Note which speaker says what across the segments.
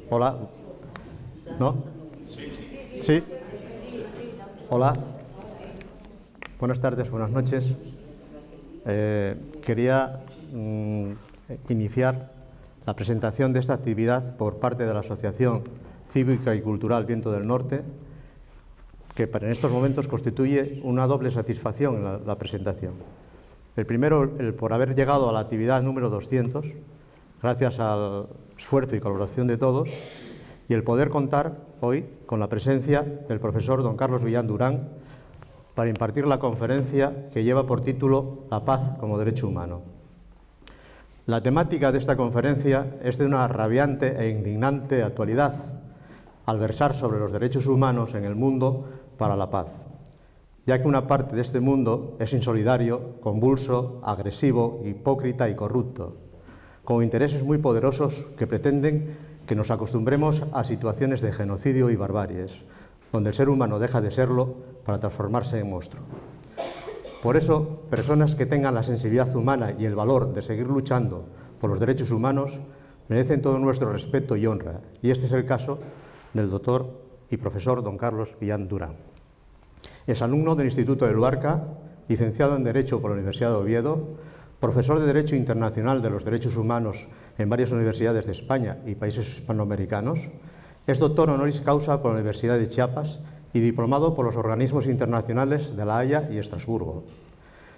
Speaker 1: Hola. ¿No? ¿Sí? Hola. Buenas tardes, buenas noches. Quería iniciar la presentación de esta actividad por parte de la Asociación Cívica y Cultural Viento del Norte, que en estos momentos constituye una doble satisfacción en la presentación. El primero, por haber llegado a la actividad número 200, gracias al esfuerzo y colaboración de todos, y el poder contar hoy con la presencia del profesor don Carlos Villán Durán para impartir la conferencia que lleva por título La paz como derecho humano. La temática de esta conferencia es de una rabiante e indignante actualidad, al versar sobre los derechos humanos en el mundo para la paz, ya que una parte de este mundo es insolidario, convulso, agresivo, hipócrita y corrupto, con intereses muy poderosos que pretenden que nos acostumbremos a situaciones de genocidio y barbaries, donde el ser humano deja de serlo para transformarse en monstruo. Por eso, personas que tengan la sensibilidad humana y el valor de seguir luchando por los derechos humanos merecen todo nuestro respeto y honra, y este es el caso del doctor y profesor don Carlos Villán Durán. Es alumno del Instituto de Luarca, licenciado en Derecho por la Universidad de Oviedo, profesor de Derecho Internacional de los Derechos Humanos en varias universidades de España y países hispanoamericanos, es doctor honoris causa por la Universidad de Chiapas y diplomado por los organismos internacionales de La Haya y Estrasburgo.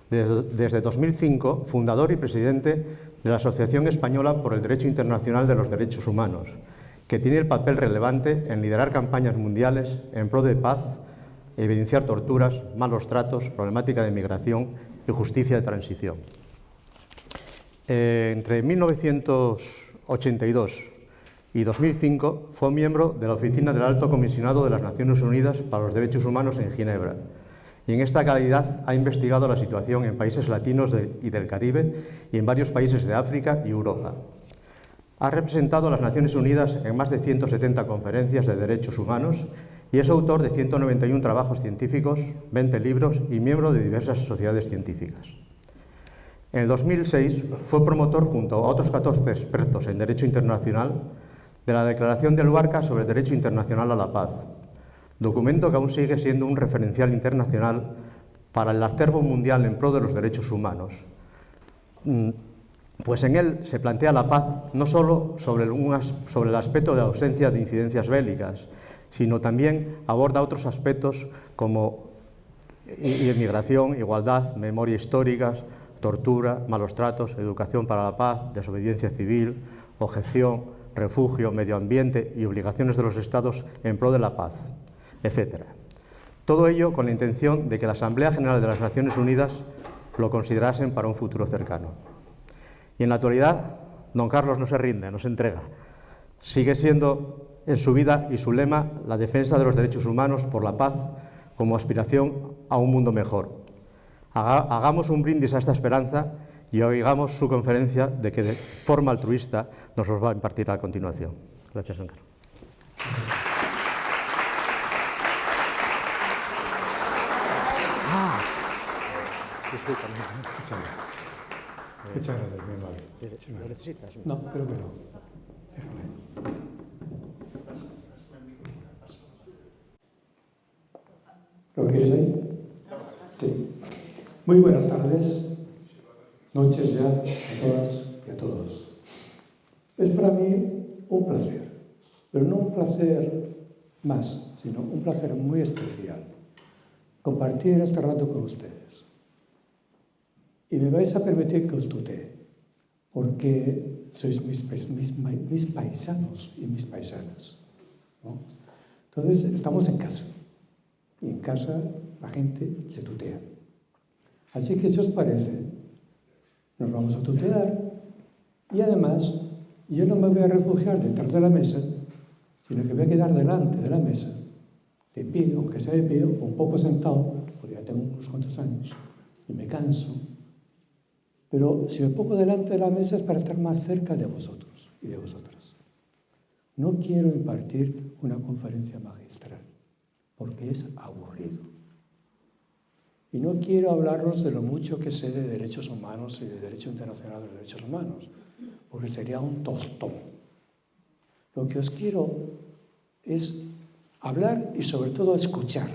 Speaker 1: Desde 2005, fundador y presidente de la Asociación Española por el Derecho Internacional de los Derechos Humanos, que tiene el papel relevante en liderar campañas mundiales en pro de paz, evidenciar torturas, malos tratos, problemática de migración y justicia de transición. Entre 1982 y 2005 fue miembro de la Oficina del Alto Comisionado de las Naciones Unidas para los Derechos Humanos en Ginebra, y en esta calidad ha investigado la situación en países latinos y del Caribe y en varios países de África y Europa. Ha representado a las Naciones Unidas en más de 170 conferencias de derechos humanos y es autor de 191 trabajos científicos, 20 libros y miembro de diversas sociedades científicas. En el 2006 fue promotor, junto a otros 14 expertos en Derecho Internacional, de la Declaración de Luarca sobre el Derecho Internacional a la Paz, documento que aún sigue siendo un referencial internacional para el acervo mundial en pro de los derechos humanos, pues en él se plantea la paz no solo sobre el aspecto de ausencia de incidencias bélicas, sino también aborda otros aspectos como inmigración, igualdad, memoria histórica, tortura, malos tratos, educación para la paz, desobediencia civil, objeción, refugio, medio ambiente y obligaciones de los Estados en pro de la paz, etc. Todo ello con la intención de que la Asamblea General de las Naciones Unidas lo considerasen para un futuro cercano. Y en la actualidad, don Carlos no se rinde, no se entrega. Sigue siendo en su vida y su lema la defensa de los derechos humanos por la paz como aspiración a un mundo mejor. Hagamos un brindis a esta esperanza y oigamos su conferencia de que de forma altruista nos los va a impartir a continuación. Gracias, don Carlos. Discúlpame.
Speaker 2: Muchas gracias, mi amable.
Speaker 1: ¿Lo necesitas?
Speaker 2: No, creo que no. Déjame. ¿Lo quieres ahí? Sí. Muy buenas tardes, noches ya a todas y a todos. Es para mí un placer, pero no un placer más, sino un placer muy especial, compartir este rato con ustedes. Y me vais a permitir que os tutee, porque sois mis paisanos y mis paisanas, ¿no? Entonces, estamos en casa, y en casa la gente se tutea. Así que, si os parece, nos vamos a tutear, y además, yo no me voy a refugiar detrás de la mesa, sino que voy a quedar delante de la mesa, de pie, aunque sea de pie, o un poco sentado, porque ya tengo unos cuantos años, y me canso. Pero si me pongo delante de la mesa es para estar más cerca de vosotros. y de vosotras. No quiero impartir una conferencia magistral, porque es aburrido. Y no quiero hablaros de lo mucho que sé de derechos humanos y de derecho internacional de los derechos humanos, porque sería un tostón. Lo que os quiero es hablar y sobre todo escuchar.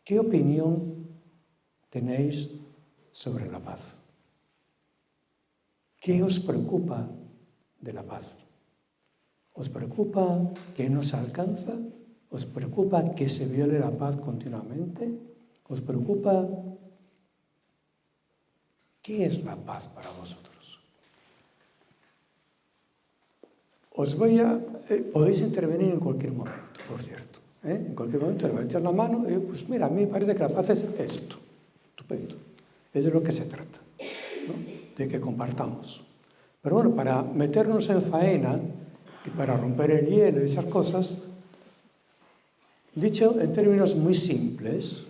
Speaker 2: ¿Qué opinión tenéis sobre la paz? ¿Qué os preocupa de la paz? ¿Os preocupa que no se alcanza? ¿Os preocupa que se viole la paz continuamente? ¿Os preocupa? ¿Qué es la paz para vosotros? Podéis intervenir en cualquier momento, por cierto. En cualquier momento levantáis la mano y pues mira, a mí me parece que la paz es esto. Estupendo. Es de lo que se trata, ¿no? De que compartamos. Pero bueno, para meternos en faena y para romper el hielo y esas cosas, dicho en términos muy simples,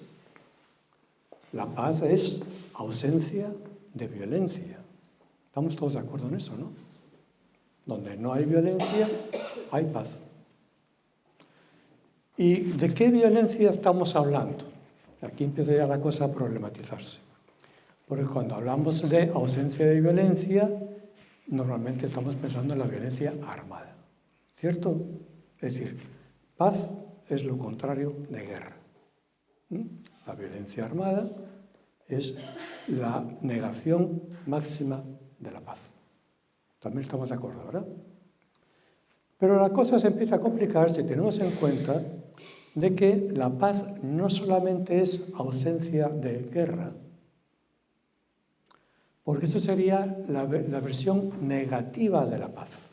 Speaker 2: la paz es ausencia de violencia. Estamos todos de acuerdo en eso, ¿no? Donde no hay violencia, hay paz. ¿Y de qué violencia estamos hablando? Aquí empieza ya la cosa a problematizarse. Porque cuando hablamos de ausencia de violencia, normalmente estamos pensando en la violencia armada. ¿Cierto? Es decir, paz es lo contrario de guerra. La violencia armada es la negación máxima de la paz. También estamos de acuerdo, ¿verdad? Pero la cosa se empieza a complicar si tenemos en cuenta de que la paz no solamente es ausencia de guerra, porque eso sería la versión negativa de la paz.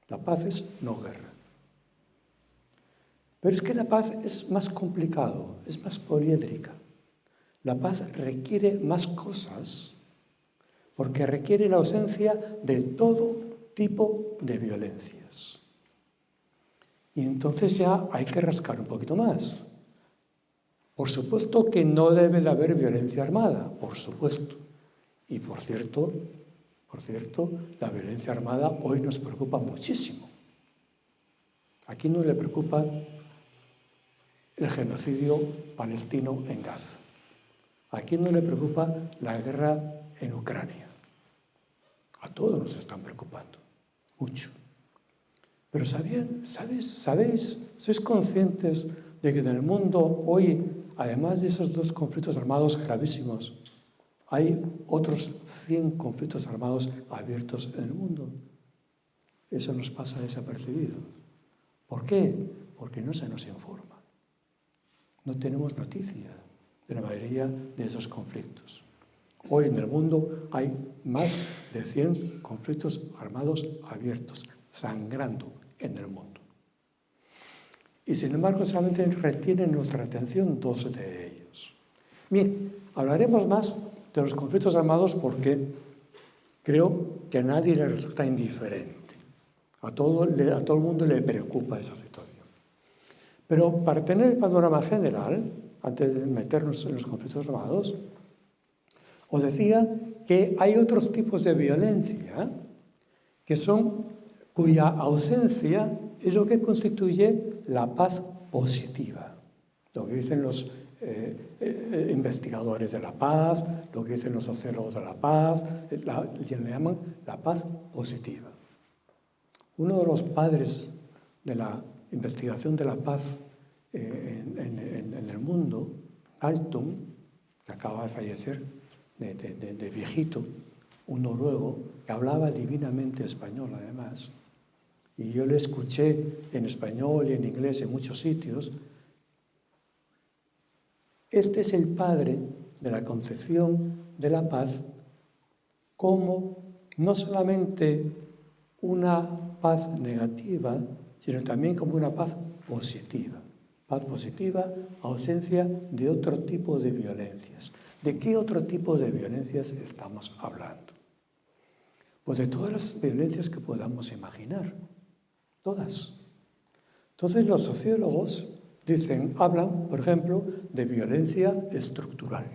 Speaker 2: La paz es no guerra. Pero es que la paz es más complicado, es más poliédrica. La paz requiere más cosas porque requiere la ausencia de todo tipo de violencias. Y entonces ya hay que rascar un poquito más. Por supuesto que no debe de haber violencia armada, por supuesto. Y por cierto, la violencia armada hoy nos preocupa muchísimo. ¿A quién no le preocupa el genocidio palestino en Gaza? ¿A quién no le preocupa la guerra en Ucrania? A todos nos están preocupando, mucho. Pero ¿sois conscientes de que en el mundo hoy, además de esos 2 conflictos armados gravísimos, hay otros 100 conflictos armados abiertos en el mundo? Eso nos pasa desapercibido. ¿Por qué? Porque no se nos informa. No tenemos noticia de la mayoría de esos conflictos. Hoy en el mundo hay más de 100 conflictos armados abiertos, sangrando en el mundo. Y sin embargo solamente retienen nuestra atención 2 de ellos. Bien, hablaremos más de los conflictos armados porque creo que a nadie le resulta indiferente. A todo el mundo le preocupa esa situación. Pero para tener el panorama general, antes de meternos en los conflictos armados, os decía que hay otros tipos de violencia cuya ausencia es lo que constituye la paz positiva. Lo que dicen los investigadores de la paz, lo que dicen los sociólogos de la paz, le llaman la paz positiva. Uno de los padres de la investigación de la paz en el mundo, Galton, que acaba de fallecer de viejito, un noruego que hablaba divinamente español además, y yo le escuché en español y en inglés en muchos sitios. Este es el padre de la concepción de la paz como no solamente una paz negativa, sino también como una paz positiva. Paz positiva, ausencia de otro tipo de violencias. ¿De qué otro tipo de violencias estamos hablando? Pues de todas las violencias que podamos imaginar. Todas. Entonces los sociólogos hablan, por ejemplo, de violencia estructural.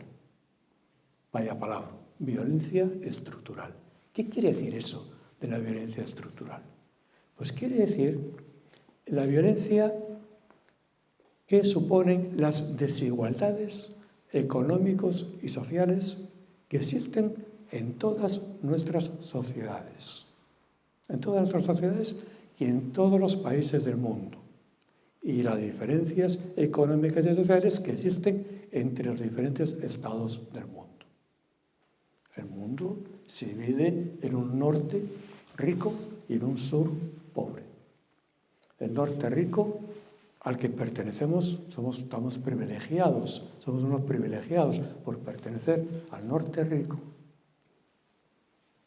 Speaker 2: Vaya palabra, violencia estructural. ¿Qué quiere decir eso de la violencia estructural? Pues quiere decir la violencia que suponen las desigualdades económicos y sociales que existen en todas nuestras sociedades. En todas nuestras sociedades y en todos los países del mundo. Y las diferencias económicas y sociales que existen entre los diferentes estados del mundo. El mundo se divide en un norte rico y en un sur pobre. El norte rico, al que pertenecemos, estamos privilegiados, somos unos privilegiados por pertenecer al norte rico.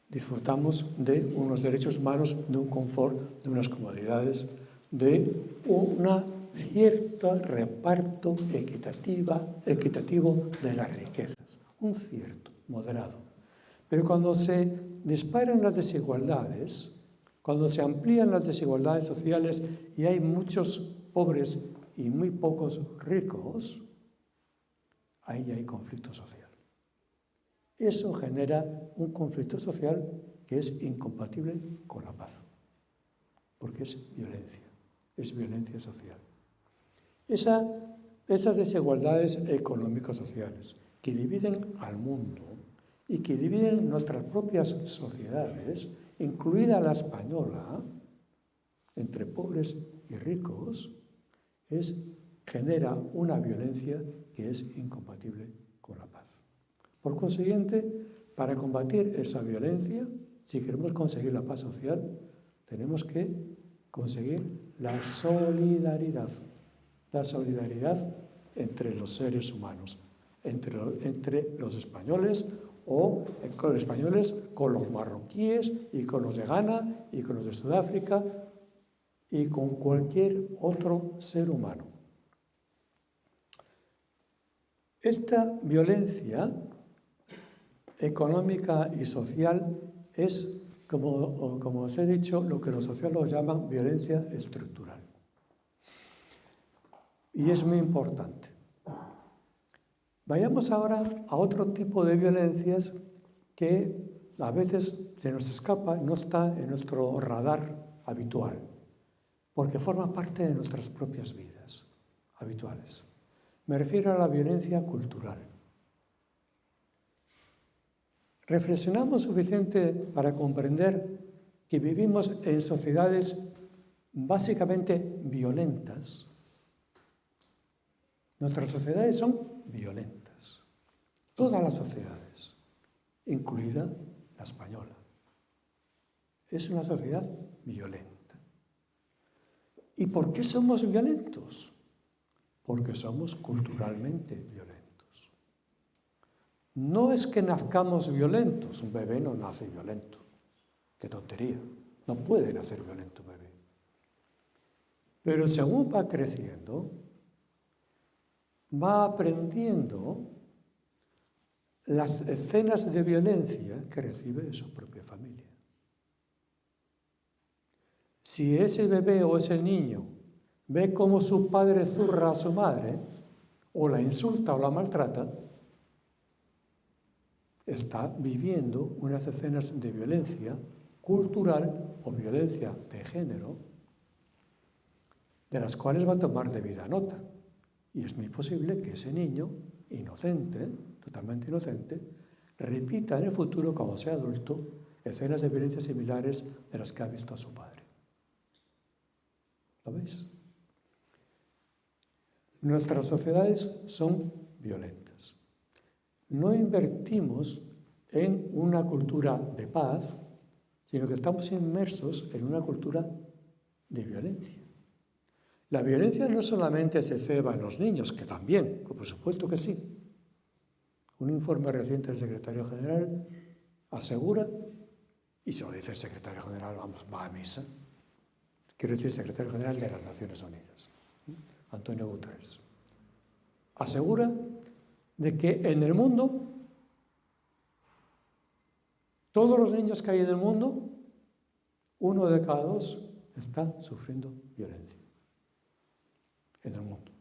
Speaker 2: Disfrutamos de unos derechos humanos, de un confort, de unas comodidades, de un cierto reparto equitativo de las riquezas, un cierto, moderado. Pero cuando se disparan las desigualdades, cuando se amplían las desigualdades sociales y hay muchos pobres y muy pocos ricos, ahí hay conflicto social. Eso genera un conflicto social que es incompatible con la paz, porque es violencia social. Esas desigualdades económico-sociales que dividen al mundo y que dividen nuestras propias sociedades, incluida la española, entre pobres y ricos, genera una violencia que es incompatible con la paz. Por consiguiente, para combatir esa violencia, si queremos conseguir la paz social, tenemos que conseguir la solidaridad entre los seres humanos, entre los españoles o con los españoles, con los marroquíes y con los de Ghana y con los de Sudáfrica y con cualquier otro ser humano. Esta violencia económica y social es, como os he dicho, lo que los sociólogos llaman violencia estructural. Y es muy importante. Vayamos ahora a otro tipo de violencias que a veces se nos escapa, no está en nuestro radar habitual, porque forma parte de nuestras propias vidas habituales. Me refiero a la violencia cultural. ¿Reflexionamos suficiente para comprender que vivimos en sociedades básicamente violentas? Nuestras sociedades son violentas. Todas las sociedades, incluida la española. Es una sociedad violenta. ¿Y por qué somos violentos? Porque somos culturalmente violentos. No es que nazcamos violentos, un bebé no nace violento. ¡Qué tontería! No puede nacer violento un bebé. Pero según va creciendo, va aprendiendo las escenas de violencia que recibe de su propia familia. Si ese bebé o ese niño ve cómo su padre zurra a su madre, o la insulta o la maltrata, está viviendo unas escenas de violencia cultural o violencia de género, de las cuales va a tomar debida nota. Y es muy posible que ese niño, inocente, totalmente inocente, repita en el futuro, cuando sea adulto, escenas de violencia similares de las que ha visto a su padre. ¿Lo veis? Nuestras sociedades son violentas. No invertimos en una cultura de paz, sino que estamos inmersos en una cultura de violencia. La violencia no solamente se ceba en los niños, que también, por supuesto que sí. Un informe reciente del secretario general asegura, y se lo dice el secretario general, vamos, va a misa, quiero decir el secretario general de las Naciones Unidas, Antonio Guterres, asegura de que en el mundo, todos los niños que hay en el mundo, 1 de cada 2 está sufriendo violencia en el mundo.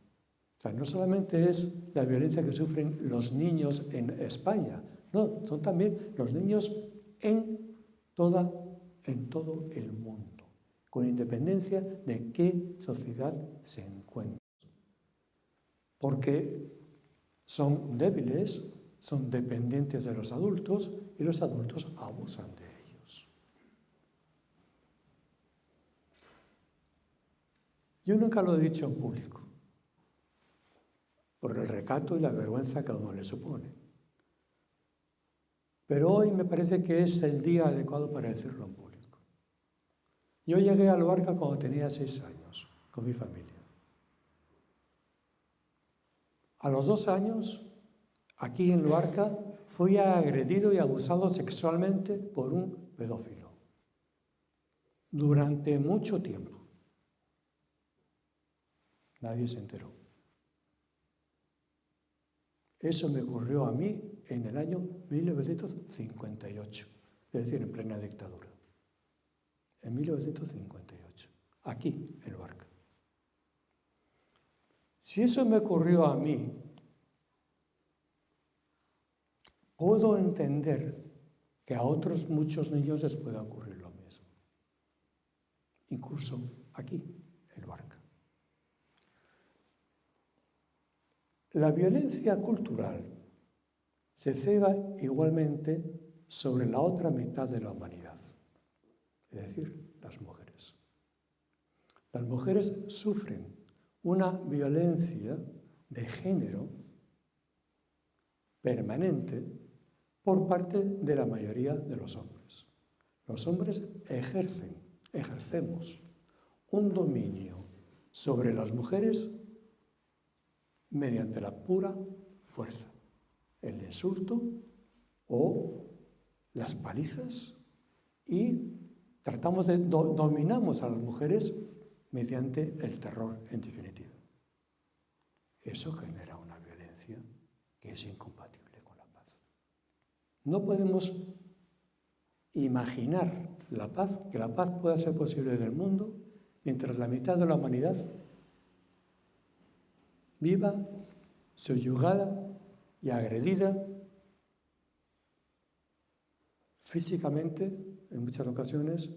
Speaker 2: O sea, no solamente es la violencia que sufren los niños en España, no, son también los niños en en todo el mundo, con independencia de qué sociedad se encuentre. Porque son débiles, son dependientes de los adultos y los adultos abusan de ellos. Yo nunca lo he dicho en público, por el recato y la vergüenza que a uno le supone. Pero hoy me parece que es el día adecuado para decirlo en público. Yo llegué a Luarca cuando tenía 6 años, con mi familia. A los 2 años, aquí en Luarca, fui agredido y abusado sexualmente por un pedófilo. Durante mucho tiempo. Nadie se enteró. Eso me ocurrió a mí en el año 1958, es decir, en plena dictadura. En 1958, aquí, en Luarca. Si eso me ocurrió a mí, puedo entender que a otros muchos niños les pueda ocurrir lo mismo. Incluso aquí, en Luarca. La violencia cultural se ceba igualmente sobre la otra mitad de la humanidad, es decir, las mujeres. Las mujeres sufren una violencia de género permanente por parte de la mayoría de los hombres. Los hombres ejercemos un dominio sobre las mujeres mediante la pura fuerza, el insulto o las palizas, y dominamos a las mujeres mediante el terror, en definitiva. Eso genera una violencia que es incompatible con la paz. No podemos imaginar que la paz pueda ser posible en el mundo mientras la mitad de la humanidad viva, subyugada y agredida físicamente, en muchas ocasiones,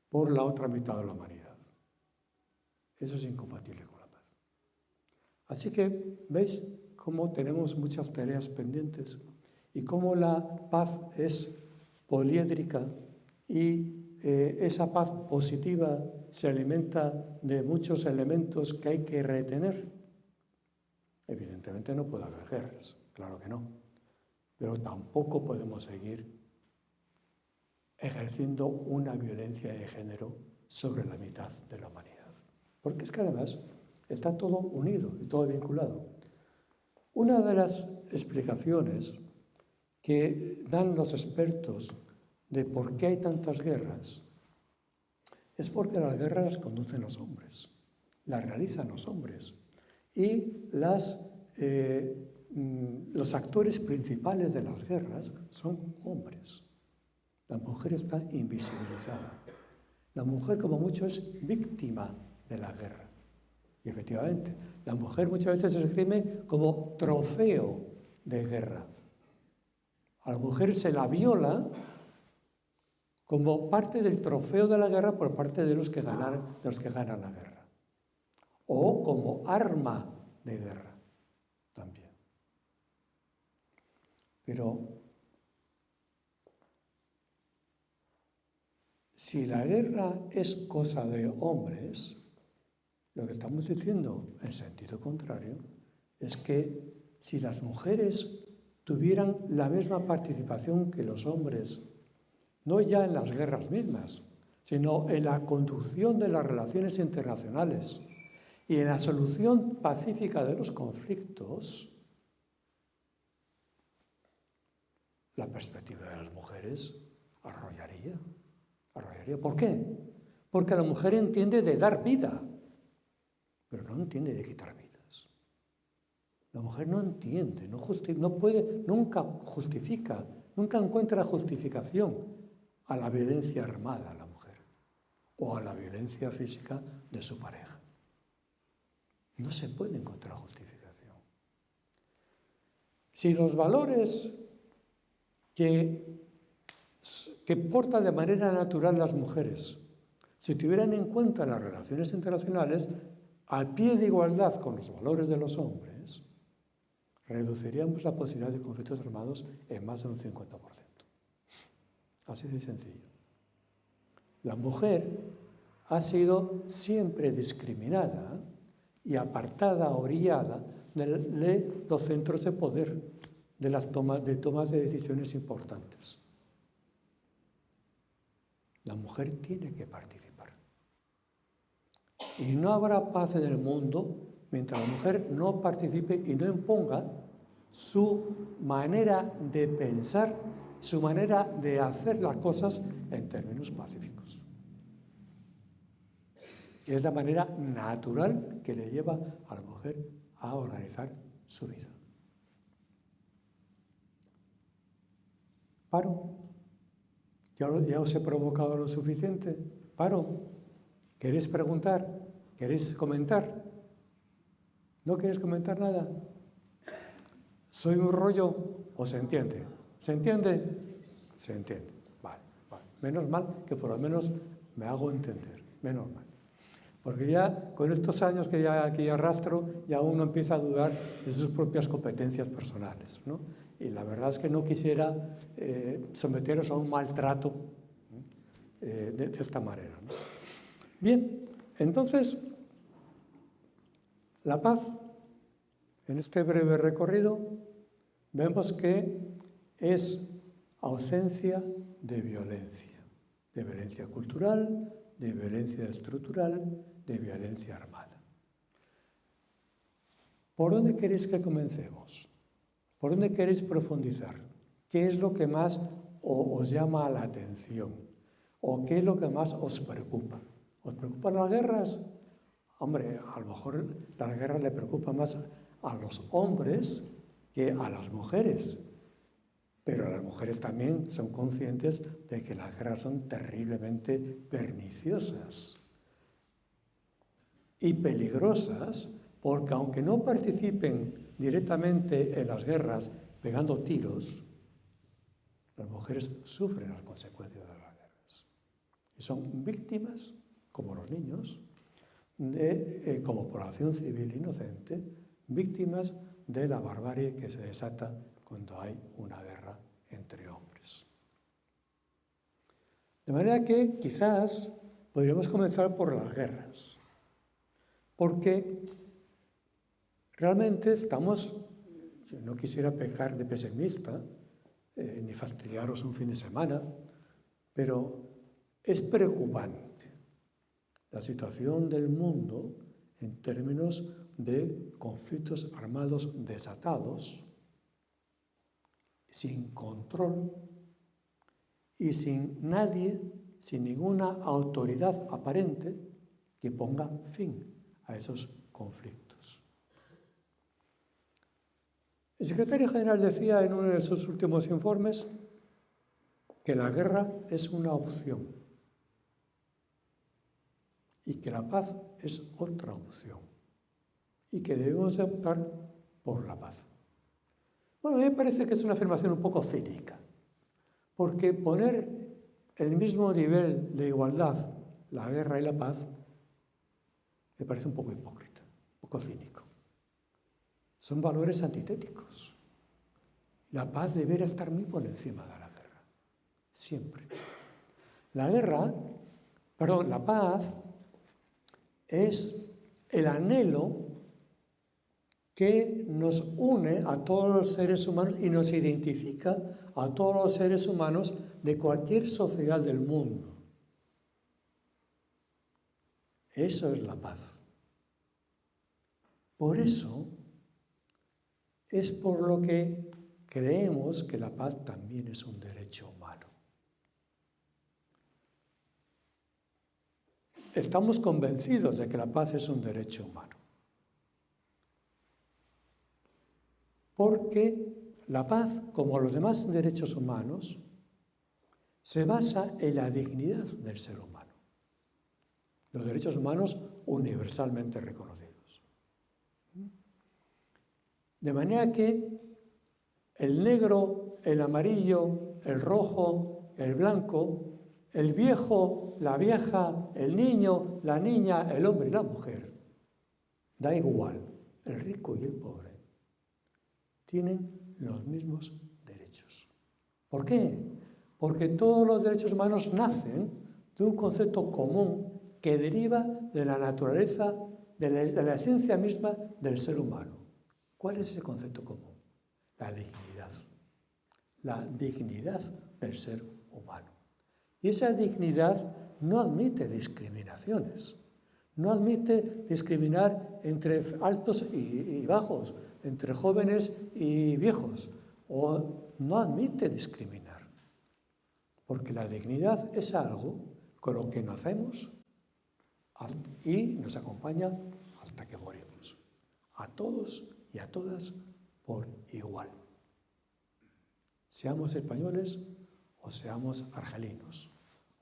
Speaker 2: por la otra mitad de la humanidad. Eso es incompatible con la paz. Así que, ¿veis cómo tenemos muchas tareas pendientes y cómo la paz es poliédrica y esa paz positiva se alimenta de muchos elementos que hay que retener? Evidentemente no puede haber guerras, claro que no, pero tampoco podemos seguir ejerciendo una violencia de género sobre la mitad de la humanidad. Porque es que además está todo unido y todo vinculado. Una de las explicaciones que dan los expertos de por qué hay tantas guerras es porque las guerras las conducen los hombres, las realizan los hombres. Y los actores principales de las guerras son hombres. La mujer está invisibilizada. La mujer, como mucho, es víctima de la guerra. Y efectivamente, la mujer muchas veces se esgrime como trofeo de guerra. A la mujer se la viola como parte del trofeo de la guerra por parte de los que ganan la guerra. O como arma de guerra también. Pero si la guerra es cosa de hombres, lo que estamos diciendo en sentido contrario es que si las mujeres tuvieran la misma participación que los hombres, no ya en las guerras mismas, sino en la conducción de las relaciones internacionales y en la solución pacífica de los conflictos, la perspectiva de las mujeres arrollaría. ¿Por qué? Porque la mujer entiende de dar vida, pero no entiende de quitar vidas. La mujer no entiende, no puede, nunca justifica, nunca encuentra justificación a la violencia armada a la mujer o a la violencia física de su pareja. No se puede encontrar justificación. Si los valores que que portan de manera natural las mujeres. Si tuvieran en cuenta las relaciones internacionales, al pie de igualdad con los valores de los hombres, reduciríamos la posibilidad de conflictos armados en más de un 50%. Así de sencillo. La mujer ha sido siempre discriminada y apartada, orillada de los centros de poder, de las tomas de decisiones importantes. La mujer tiene que participar. Y no habrá paz en el mundo mientras la mujer no participe y no imponga su manera de pensar, su manera de hacer las cosas en términos pacíficos. Es la manera natural que le lleva a la mujer a organizar su vida. Paro. Ya os he provocado lo suficiente. Paro. ¿Queréis preguntar? ¿Queréis comentar? ¿No queréis comentar nada? ¿Soy un rollo o se entiende? ¿Se entiende? Se entiende. Vale. Menos mal que por lo menos me hago entender. Menos mal. Porque ya con estos años que ya aquí arrastro, ya uno empieza a dudar de sus propias competencias personales, ¿no? Y la verdad es que no quisiera someteros a un maltrato de esta manera, ¿no? Bien, entonces, la paz, en este breve recorrido, vemos que es ausencia de violencia cultural, de violencia estructural, de violencia armada. ¿Por dónde queréis que comencemos? ¿Por dónde queréis profundizar? ¿Qué es lo que más os llama la atención? ¿O qué es lo que más os preocupa? ¿Os preocupan las guerras? Hombre, a lo mejor las guerras le preocupan más a los hombres que a las mujeres. Pero las mujeres también son conscientes de que las guerras son terriblemente perniciosas y peligrosas, porque aunque no participen directamente en las guerras pegando tiros, las mujeres sufren las consecuencias de las guerras. Y son víctimas, como los niños, como población civil inocente, víctimas de la barbarie que se desata cuando hay una guerra entre hombres. De manera que quizás podríamos comenzar por las guerras, porque realmente estamos, yo no quisiera pecar de pesimista, ni fastidiaros un fin de semana, pero es preocupante la situación del mundo en términos de conflictos armados desatados, sin control y sin nadie, sin ninguna autoridad aparente que ponga fin a esos conflictos. El secretario general decía en uno de sus últimos informes que la guerra es una opción y que la paz es otra opción y que debemos optar por la paz. Bueno, a mí me parece que es una afirmación un poco cínica, porque poner el mismo nivel de igualdad la guerra y la paz me parece un poco hipócrita, un poco cínico. Son valores antitéticos. La paz debería estar muy por encima de la guerra, siempre. La paz es el anhelo que nos une a todos los seres humanos y nos identifica a todos los seres humanos de cualquier sociedad del mundo. Eso es la paz. Por eso es por lo que creemos que la paz también es un derecho humano. Estamos convencidos de que la paz es un derecho humano. Porque la paz, como los demás derechos humanos, se basa en la dignidad del ser humano. Los derechos humanos universalmente reconocidos. De manera que el negro, el amarillo, el rojo, el blanco, el viejo, la vieja, el niño, la niña, el hombre y la mujer. Da igual, el rico y el pobre tienen los mismos derechos. ¿Por qué? Porque todos los derechos humanos nacen de un concepto común que deriva de la naturaleza, de la esencia misma del ser humano. ¿Cuál es ese concepto común? La dignidad. La dignidad del ser humano. Y esa dignidad no admite discriminaciones. No admite discriminar entre altos y bajos, entre jóvenes y viejos. O no admite discriminar. Porque la dignidad es algo con lo que nacemos y nos acompaña hasta que morimos. A todos y a todas por igual. Seamos españoles o seamos argelinos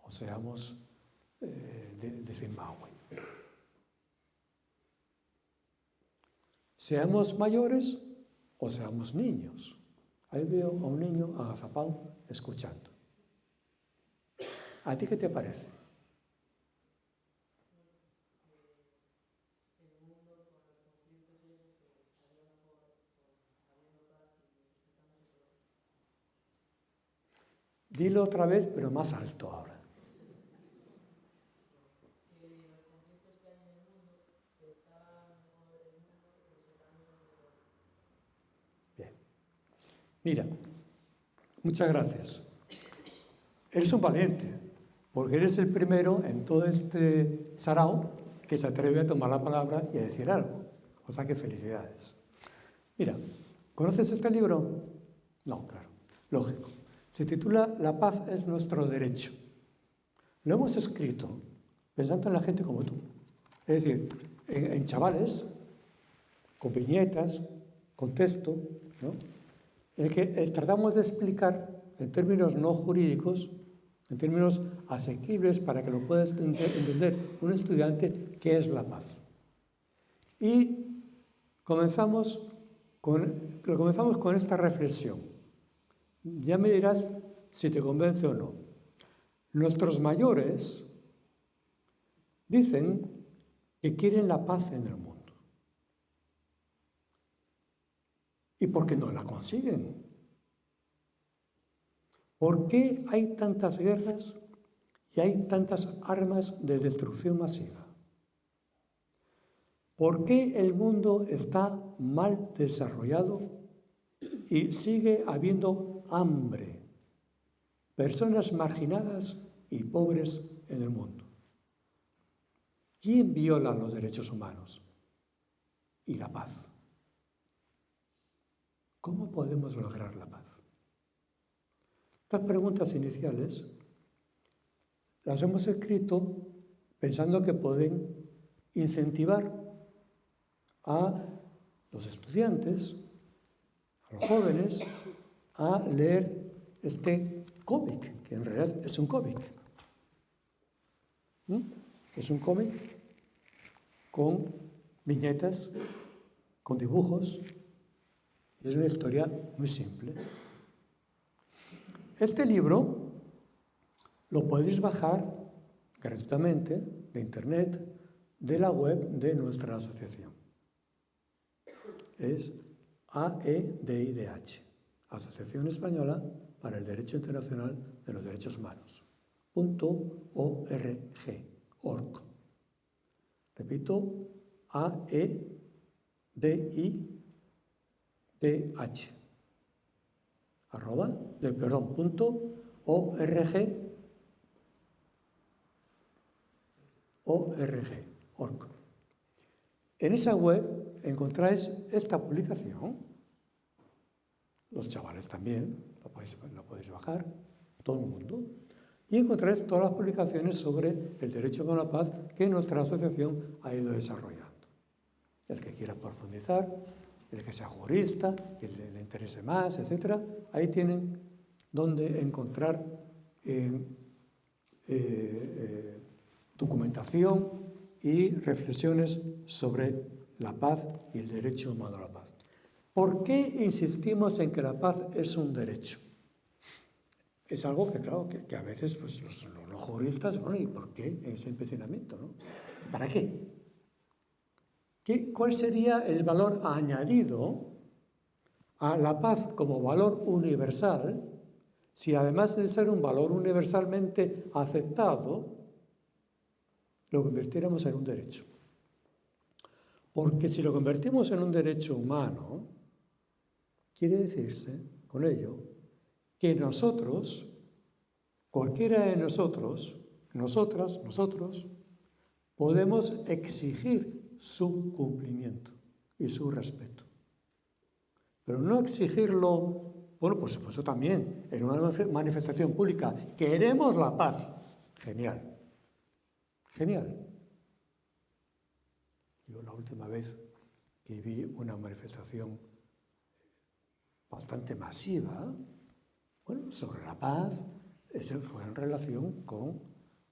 Speaker 2: o seamos de Zimbabue. Seamos mayores o seamos niños. Ahí veo a un niño agazapado escuchando. ¿A ti qué te parece? Dilo otra vez, pero más alto ahora. Bien. Mira, muchas gracias. Eres un valiente, porque eres el primero en todo este sarao que se atreve a tomar la palabra y a decir algo. O sea que felicidades. Mira, ¿conoces este libro? No, claro, lógico. Se titula La paz es nuestro derecho. Lo hemos escrito pensando en la gente como tú. Es decir, en chavales, con viñetas, con texto, ¿no? En el que tratamos de explicar en términos no jurídicos, en términos asequibles para que lo pueda entender un estudiante, qué es la paz. Y comenzamos con esta reflexión. Ya me dirás si te convence o no. Nuestros mayores dicen que quieren la paz en el mundo. ¿Y por qué no la consiguen? ¿Por qué hay tantas guerras y hay tantas armas de destrucción masiva? ¿Por qué el mundo está mal desarrollado y sigue habiendo hambre, personas marginadas y pobres en el mundo? ¿Quién viola los derechos humanos y la paz? ¿Cómo podemos lograr la paz? Estas preguntas iniciales las hemos escrito pensando que pueden incentivar a los estudiantes, a los jóvenes, a leer este cómic, que en realidad es un cómic. Es un cómic con viñetas, con dibujos. Es una historia muy simple. Este libro lo podéis bajar gratuitamente de internet, de la web de nuestra asociación. Es AEDIDH, Asociación Española para el Derecho Internacional de los Derechos Humanos, .org. Repito, AEDIDH, .org. En esa web encontráis esta publicación. Los chavales también, lo podéis bajar, todo el mundo. Y encontraréis todas las publicaciones sobre el derecho a la paz que nuestra asociación ha ido desarrollando. El que quiera profundizar, el que sea jurista, que le interese más, etc. Ahí tienen donde encontrar documentación y reflexiones sobre la paz y el derecho humano a la paz. ¿Por qué insistimos en que la paz es un derecho? es algo que, claro, que a veces pues, los juristas, bueno, ¿y por qué ese empecinamiento, no? ¿Para qué? ¿Cuál sería el valor añadido a la paz como valor universal si además de ser un valor universalmente aceptado, lo convirtiéramos en un derecho? Porque si lo convertimos en un derecho humano, quiere decirse con ello que nosotros, cualquiera de nosotros, nosotras, nosotros, podemos exigir su cumplimiento y su respeto. Pero no exigirlo, bueno, por supuesto también, en una manifestación pública. Queremos la paz. Genial. Genial. Yo la última vez que vi una manifestación bastante masiva, bueno, sobre la paz, eso fue en relación con,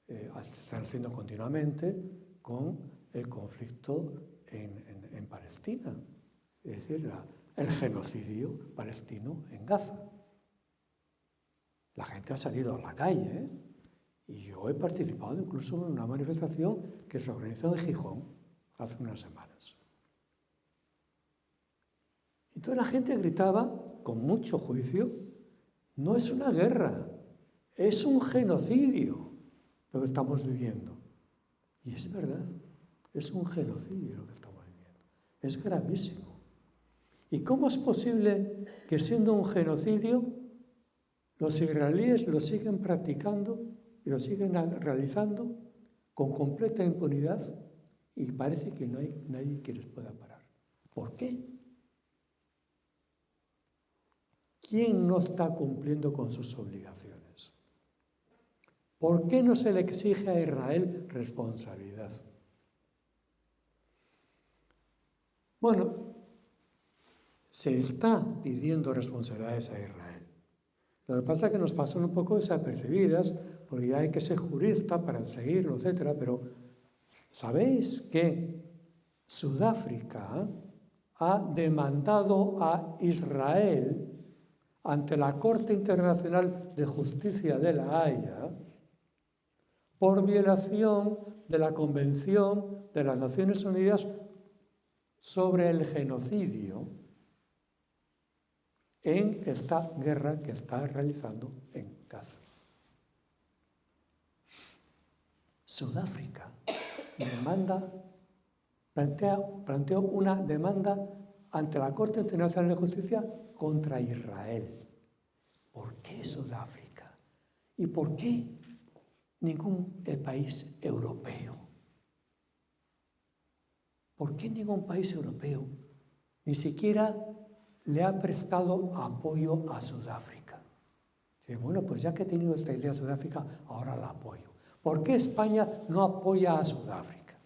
Speaker 2: se están haciendo continuamente, con el conflicto en Palestina, es decir, el genocidio palestino en Gaza. La gente ha salido a la calle, y yo he participado incluso en una manifestación que se organizó en Gijón hace unas semanas. Entonces la gente gritaba con mucho juicio: no es una guerra, es un genocidio lo que estamos viviendo. Y es verdad, es un genocidio lo que estamos viviendo. Es gravísimo. ¿Y cómo es posible que, siendo un genocidio, los israelíes lo siguen practicando y lo siguen realizando con completa impunidad y parece que no hay nadie que les pueda parar? ¿Por qué? ¿Quién no está cumpliendo con sus obligaciones? ¿Por qué no se le exige a Israel responsabilidad? Bueno, se está pidiendo responsabilidades a Israel. Lo que pasa es que nos pasan un poco desapercibidas, porque ya hay que ser jurista para seguirlo, etc. Pero ¿sabéis que Sudáfrica ha demandado a Israel ante la Corte Internacional de Justicia de La Haya por violación de la Convención de las Naciones Unidas sobre el genocidio en esta guerra que está realizando en Gaza? Sudáfrica planteó una demanda ante la Corte Internacional de Justicia contra Israel. ¿Por qué Sudáfrica? ¿Y por qué ningún país europeo? ¿Por qué ningún país europeo ni siquiera le ha prestado apoyo a Sudáfrica? Dice, bueno, pues ya que he tenido esta idea de Sudáfrica, ahora la apoyo. ¿Por qué España no apoya a Sudáfrica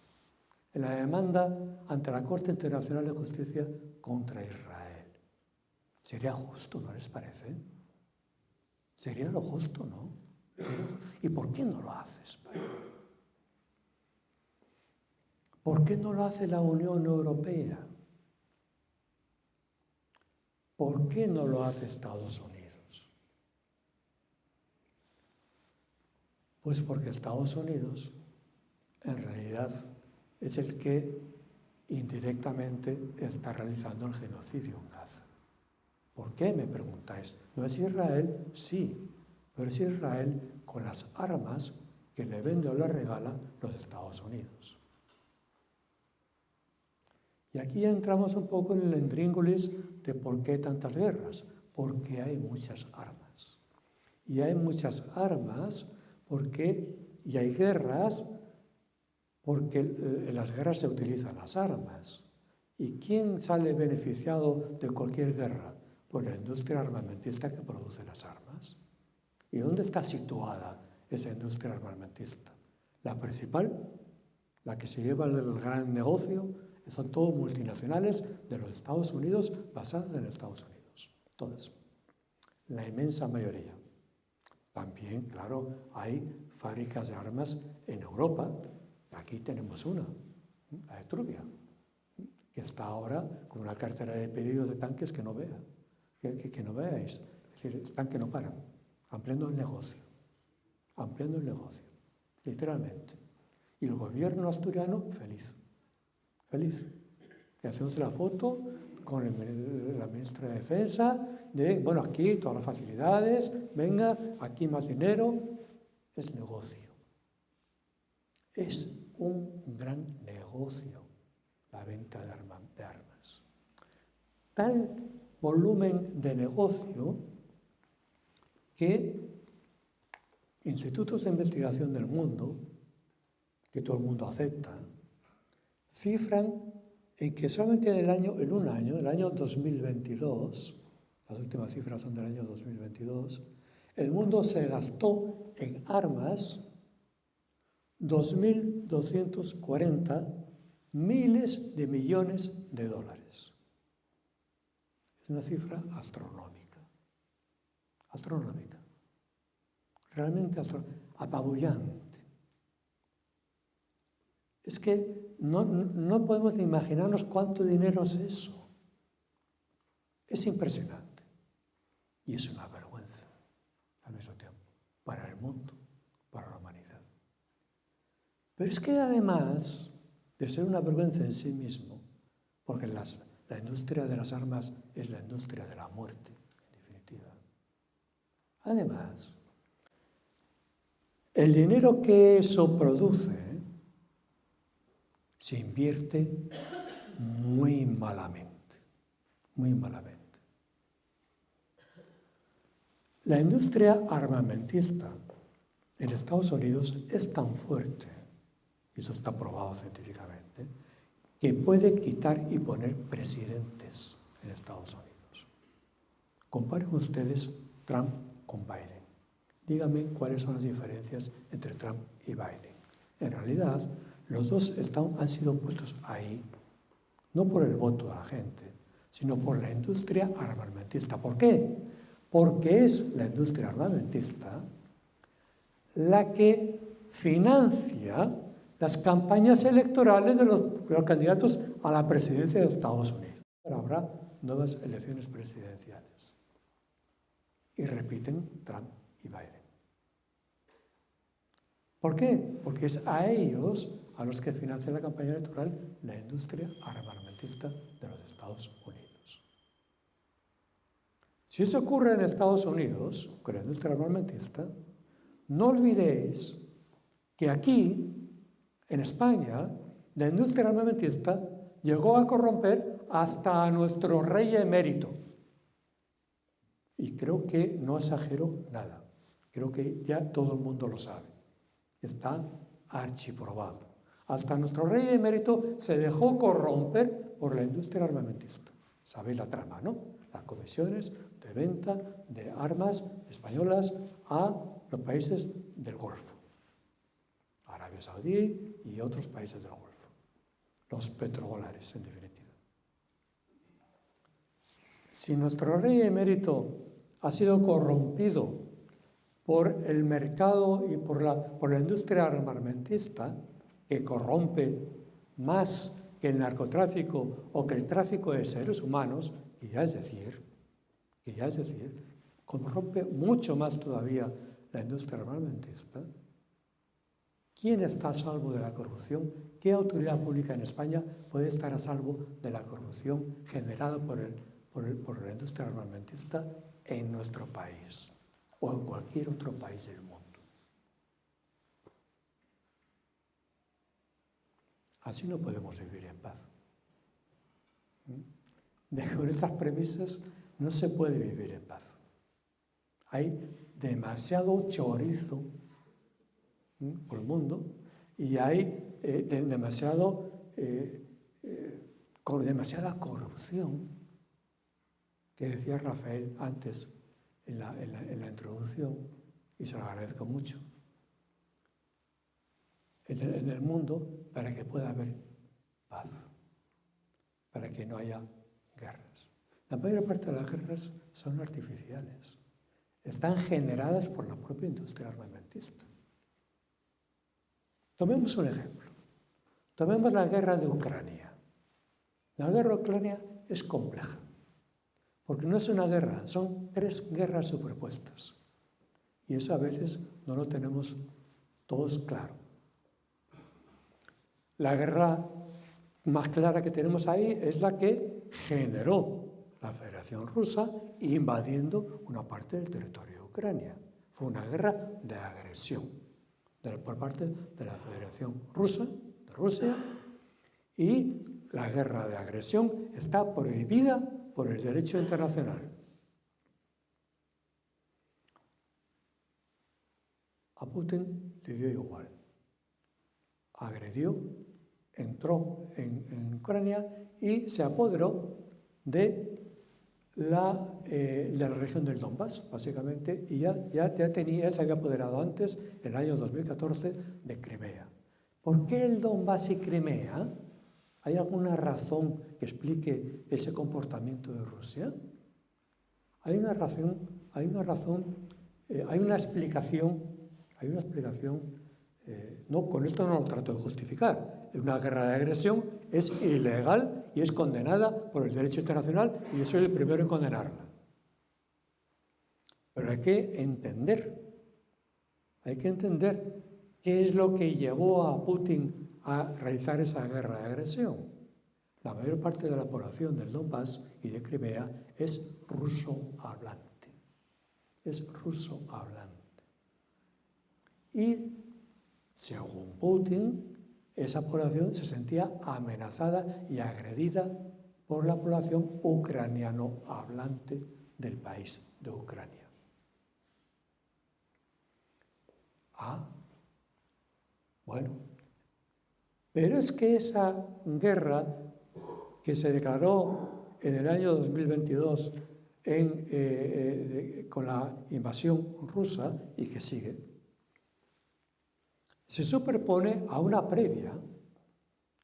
Speaker 2: en la demanda ante la Corte Internacional de Justicia contra Israel? Sería justo, ¿no les parece? Sería lo justo, ¿no? ¿Y por qué no lo hace España? ¿Por qué no lo hace la Unión Europea? ¿Por qué no lo hace Estados Unidos? Pues porque Estados Unidos, en realidad, es el que indirectamente está realizando el genocidio en Gaza. ¿Por qué, me preguntáis? ¿No es Israel? Sí, pero es Israel con las armas que le vende o le regala los Estados Unidos. Y aquí ya entramos un poco en el intríngulis de por qué tantas guerras. Porque hay muchas armas. Y hay muchas armas y hay guerras porque en las guerras se utilizan las armas. ¿Y quién sale beneficiado de cualquier guerra? Pues la industria armamentista que produce las armas. ¿Y dónde está situada esa industria armamentista? La principal, la que se lleva el gran negocio, son todos multinacionales de los Estados Unidos, basadas en Estados Unidos. Todas. La inmensa mayoría. También, claro, hay fábricas de armas en Europa. Aquí tenemos una, la Etruvia, que está ahora con una cartera de pedidos de tanques que no vea. Que no veáis. Es decir, están que no paran. ampliando el negocio, literalmente. Y el gobierno asturiano feliz. Y hacemos la foto con la ministra de Defensa, bueno, aquí todas las facilidades, venga, aquí más dinero, es negocio. Es un gran negocio la venta de armas. Tal volumen de negocio que institutos de investigación del mundo, que todo el mundo acepta, cifran en que solamente en un año, el año 2022, las últimas cifras son del año 2022, el mundo se gastó en armas 2.240 miles de millones de dólares. Es una cifra astronómica. Realmente apabullante. Es que no podemos ni imaginarnos cuánto dinero es eso. Es impresionante. Y es una vergüenza al mismo tiempo, para el mundo, para la humanidad. Pero es que además de ser una vergüenza en sí mismo, porque la industria de las armas es la industria de la muerte, en definitiva. Además, el dinero que eso produce se invierte muy malamente. La industria armamentista en Estados Unidos es tan fuerte, y eso está probado científicamente, que puede quitar y poner presidentes en Estados Unidos. Comparen ustedes Trump con Biden. Díganme cuáles son las diferencias entre Trump y Biden. En realidad, los dos han sido puestos ahí, no por el voto de la gente, sino por la industria armamentista. ¿Por qué? Porque es la industria armamentista la que financia las campañas electorales de los candidatos a la presidencia de Estados Unidos. Ahora habrá nuevas elecciones presidenciales. Y repiten Trump y Biden. ¿Por qué? Porque es a ellos a los que financia la campaña electoral la industria armamentista de los Estados Unidos. Si eso ocurre en Estados Unidos, con la industria armamentista, no olvidéis que aquí, en España, la industria armamentista llegó a corromper hasta a nuestro rey emérito. Y creo que no exagero nada. Creo que ya todo el mundo lo sabe. Está archiprobado. Hasta nuestro rey emérito se dejó corromper por la industria armamentista. Sabéis la trama, ¿no? Las comisiones de venta de armas españolas a los países del Golfo. Arabia Saudí y otros países del Golfo. Los petrodólares, en definitiva. Si nuestro rey emérito ha sido corrompido por el mercado y por la industria armamentista, que corrompe más que el narcotráfico o que el tráfico de seres humanos, que ya es decir, corrompe mucho más todavía la industria armamentista, ¿quién está a salvo de la corrupción? ¿Qué autoridad pública en España puede estar a salvo de la corrupción generada por la industria armamentista en nuestro país o en cualquier otro país del mundo? Así no podemos vivir en paz. Con estas premisas no se puede vivir en paz. Hay demasiado chorizo por el mundo y hay demasiada corrupción, que decía Rafael antes en la introducción, y se lo agradezco mucho, en el mundo para que pueda haber paz, para que no haya guerras. La mayor parte de las guerras son artificiales, están generadas por la propia industria armamentista. Tomemos un ejemplo. Tomemos la guerra de Ucrania. La guerra de Ucrania es compleja, porque no es una guerra, son 3 guerras superpuestas. Y eso a veces no lo tenemos todos claro. La guerra más clara que tenemos ahí es la que generó la Federación Rusa invadiendo una parte del territorio de Ucrania. Fue una guerra de agresión por parte de la Federación Rusa, de Rusia, y la guerra de agresión está prohibida por el derecho internacional. A Putin le dio igual. Agredió, entró en Ucrania y se apoderó de la región del Donbass, básicamente, y ya se había apoderado antes, en el año 2014, de Crimea. ¿Por qué el Donbass y Crimea? ¿Hay alguna razón que explique ese comportamiento de Rusia? Hay una explicación. No, con esto no lo trato de justificar. Una guerra de agresión es ilegal y es condenada por el derecho internacional y yo soy el primero en condenarla. Pero hay que entender qué es lo que llevó a Putin a realizar esa guerra de agresión. La mayor parte de la población del Donbass y de Crimea es ruso hablante. Y, según Putin, esa población se sentía amenazada y agredida por la población ucraniano hablante del país de Ucrania. Bueno, pero es que esa guerra que se declaró en el año 2022 con la invasión rusa y que sigue, se superpone a una previa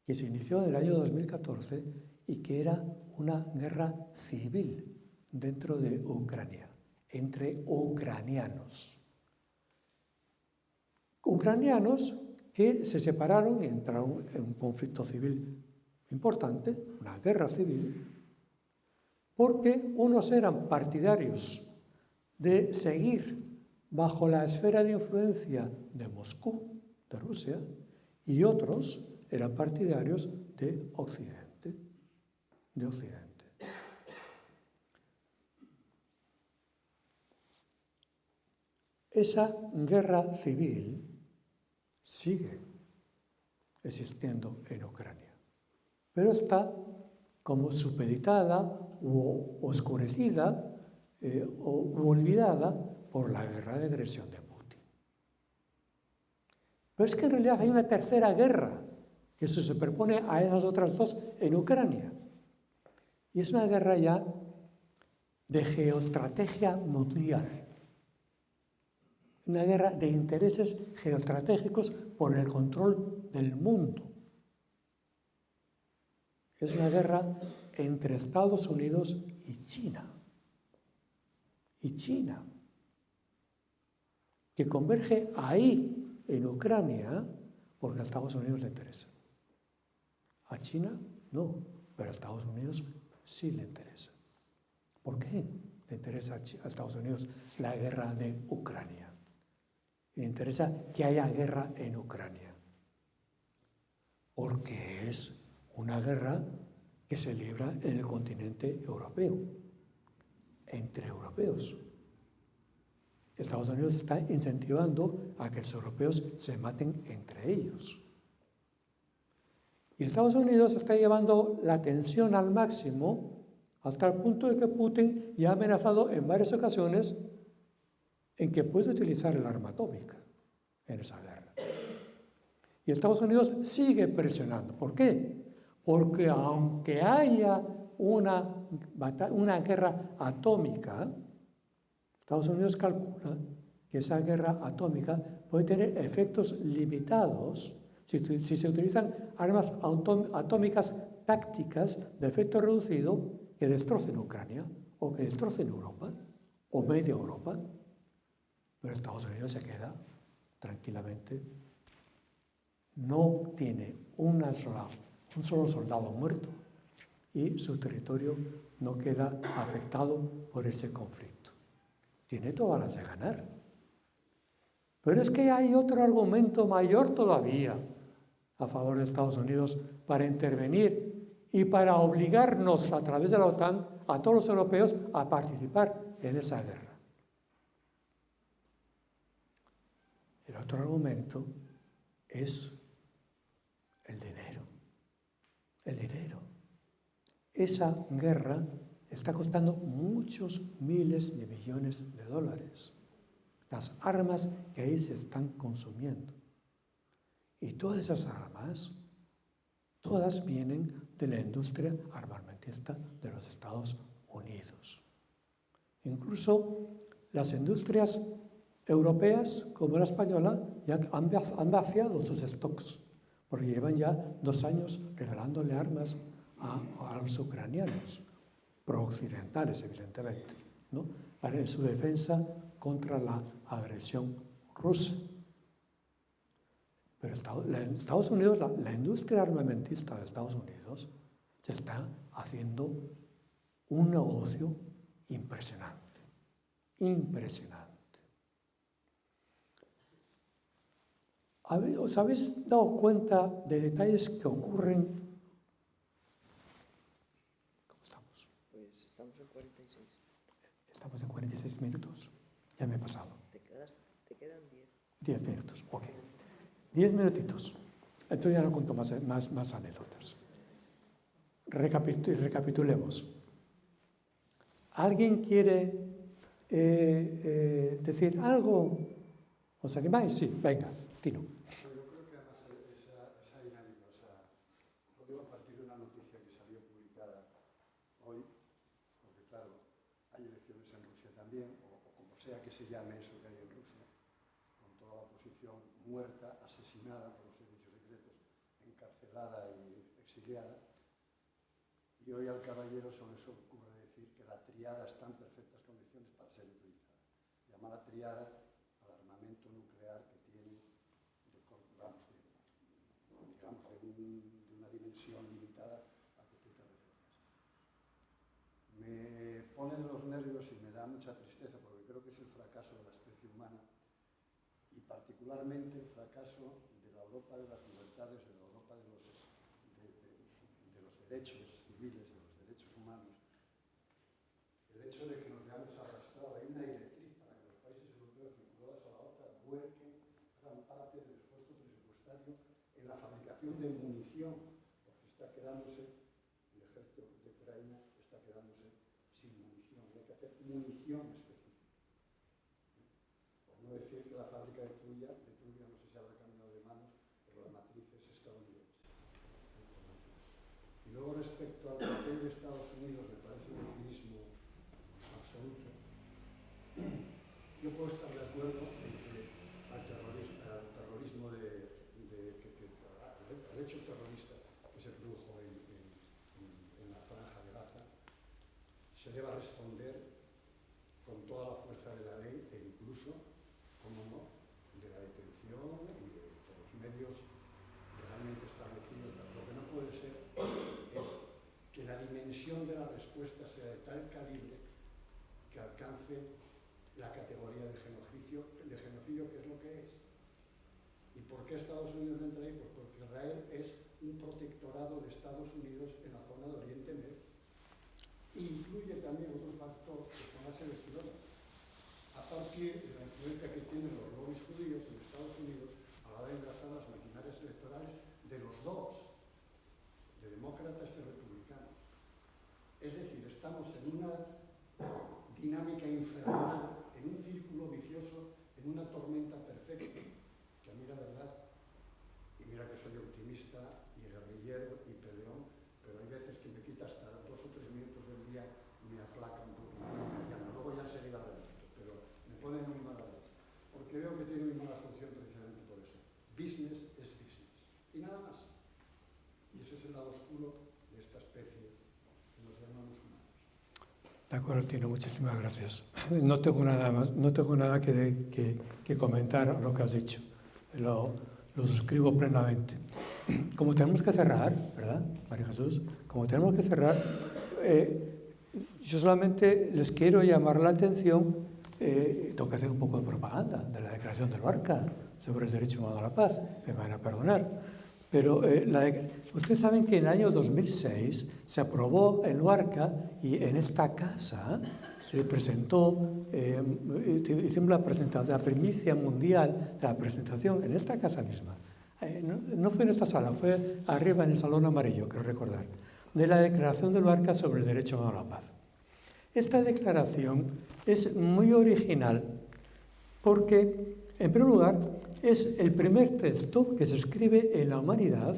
Speaker 2: que se inició en el año 2014 y que era una guerra civil dentro de Ucrania, entre ucranianos. Ucranianos que se separaron y entraron en un conflicto civil importante, una guerra civil, porque unos eran partidarios de seguir bajo la esfera de influencia de Moscú, de Rusia, y otros eran partidarios de Occidente. Esa guerra civil sigue existiendo en Ucrania, pero está como supeditada o oscurecida o olvidada por la guerra de agresión de Putin. Pero es que en realidad hay una tercera guerra que se superpone a esas otras dos en Ucrania. Y es una guerra ya de geoestrategia mundial. Una guerra de intereses geoestratégicos por el control del mundo. Es una guerra entre Estados Unidos y China. Que converge ahí, en Ucrania, porque a Estados Unidos le interesa. A China no, pero a Estados Unidos sí le interesa. ¿Por qué le interesa a Estados Unidos la guerra de Ucrania? Le interesa que haya guerra en Ucrania. Porque es una guerra que se libra en el continente europeo, entre europeos. Estados Unidos está incentivando a que los europeos se maten entre ellos. Y Estados Unidos está llevando la tensión al máximo hasta el punto de que Putin ya ha amenazado en varias ocasiones en que puede utilizar el arma atómica en esa guerra. Y Estados Unidos sigue presionando. ¿Por qué? Porque aunque haya una guerra atómica, Estados Unidos calcula que esa guerra atómica puede tener efectos limitados si se utilizan armas atómicas tácticas de efecto reducido que destrocen Ucrania o que destrocen Europa o media Europa. Pero Estados Unidos se queda tranquilamente. No tiene un solo soldado muerto y su territorio no queda afectado por ese conflicto. Tiene todas las de ganar. Pero es que hay otro argumento mayor todavía a favor de Estados Unidos para intervenir y para obligarnos a través de la OTAN a todos los europeos a participar en esa guerra. El otro argumento es el dinero. El dinero. Esa guerra está costando muchos miles de millones de dólares. Las armas que ahí se están consumiendo. Y todas esas armas, todas vienen de la industria armamentista de los Estados Unidos. Incluso las industrias europeas, como la española, ya han vaciado sus stocks, porque llevan ya 2 años regalándole armas a los ucranianos, pro-occidentales, evidentemente, ¿no? En su defensa contra la agresión rusa. Pero en Estados Unidos, la industria armamentista de Estados Unidos se está haciendo un negocio impresionante. Impresionante. ¿Os habéis dado cuenta de detalles que ocurren? ¿Cómo estamos?
Speaker 3: Pues estamos en 46.
Speaker 2: Estamos en 46 minutos. Ya me he pasado.
Speaker 3: Te quedan 10.
Speaker 2: 10 minutos, ok. 10 minutitos. Entonces ya no cuento más anécdotas. Recapitulemos. ¿Alguien quiere decir algo? ¿Os animáis? Sí, venga, Tino.
Speaker 4: Yo creo que además esa dinámica, lo digo a partir de una noticia que salió publicada hoy, porque claro, hay elecciones en Rusia también, o como sea que se llame eso que hay en Rusia, con toda la oposición muerta, asesinada por los servicios secretos, encarcelada y exiliada. Y hoy al caballero solo se ocurre decir que la triada está en perfectas condiciones para ser utilizada. Llama la triada al armamento nuclear que tiene, de una dimensión limitada a que tú te refieres. Me pone de los nervios y me da mucha tristeza porque creo que es el fracaso de la especie humana y particularmente el fracaso de la Europa de las libertades, de la Europa de los derechos civiles, de los derechos humanos. El hecho de que nos veamos arrastrados, hay una directriz para que los países europeos vinculados a la OTAN vuelquen gran parte del esfuerzo presupuestario en la fabricación de munición, porque está quedándose, el ejército de Ucrania está quedándose sin munición, y hay que hacer munición específica. Por no decir que la fábrica de Trulla no sé si habrá cambiado de manos, pero la matriz es estadounidense. Y luego respecto al papel de Estados Unidos, me parece un cinismo absoluto. Yo puedo estar de acuerdo en que al terrorismo al hecho terrorista que se produjo en la franja de Gaza se deba responder con toda la fuerza de la ley e incluso, como no, de la detención y de los medios legalmente establecidos. Lo que no puede ser es que la dimensión de la respuesta sea de tal calibre que alcance la categoría de genocidio, que es lo que es. ¿Y por qué Estados Unidos entra ahí? Pues porque Israel es un protectorado de Estados Unidos en la zona de Oriente Medio. Influye también otro factor, que son las elecciones. A partir de la influencia que tienen los lobbies judíos en Estados Unidos a la hora de engrasar las maquinarias electorales de los dos, de demócratas y republicanos. Es decir, estamos en una dinámica infernal, en un círculo vicioso, en una tormenta perfecta, que a mí la verdad, y mira que soy optimista y guerrillero y peleón, pero hay veces que me quita hasta 2 o 3 minutos del día y me aplaca un poquito, luego ya enseguida repito, pero me pone muy mala leche, porque veo que tiene muy mala solución precisamente por eso. Business es business, y nada más. Y ese es el lado oscuro de esta especie que nos llamamos humanos.
Speaker 2: De acuerdo, Tino, muchísimas gracias. No tengo nada que comentar a lo que has dicho. Lo suscribo plenamente. Como tenemos que cerrar, ¿verdad, María Jesús? Como tenemos que cerrar, yo solamente les quiero llamar la atención tengo que hacer un poco de propaganda de la Declaración de Luarca sobre el derecho humano a la paz, me van a perdonar. Pero ustedes saben que en el año 2006 se aprobó en Luarca y en esta casa se presentó, hicimos la primicia mundial de la presentación en esta casa misma. No fue en esta sala, fue arriba en el Salón Amarillo, quiero recordar, de la Declaración de Luarca sobre el derecho humano a la paz. Esta declaración es muy original porque, en primer lugar, es el primer texto que se escribe en la humanidad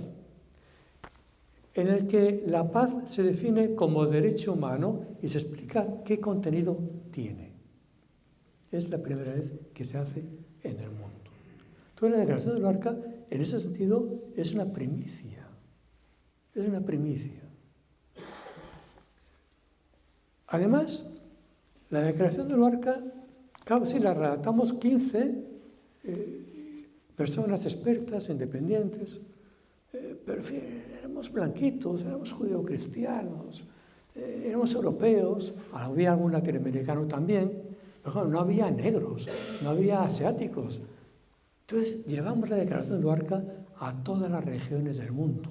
Speaker 2: en el que la paz se define como derecho humano y se explica qué contenido tiene. Es la primera vez que se hace en el mundo. Entonces, la Declaración de Luarca, en ese sentido, es una primicia. Es una primicia. Además, la Declaración de Luarca, claro, sí, la redactamos 15 personas expertas, independientes, pero en fin, éramos blanquitos, éramos judeocristianos, éramos europeos, había algún latinoamericano también, pero claro, no había negros, no había asiáticos. Entonces, llevamos la Declaración de Luarca a todas las regiones del mundo,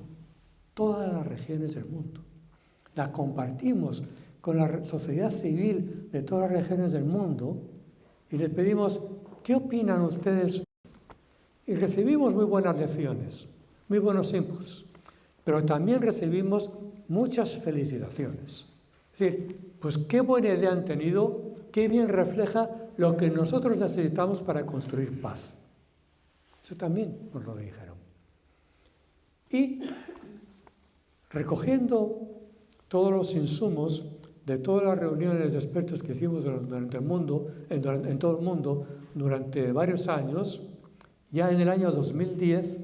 Speaker 2: todas las regiones del mundo. La compartimos con la sociedad civil de todas las regiones del mundo y les pedimos, ¿qué opinan ustedes? Y recibimos muy buenas lecciones, muy buenos inputs, pero también recibimos muchas felicitaciones. Es decir, pues qué buena idea han tenido, qué bien refleja lo que nosotros necesitamos para construir paz. Eso también nos lo dijeron. Y recogiendo todos los insumos de todas las reuniones de expertos que hicimos durante el mundo, en todo el mundo durante varios años, ya en el año 2010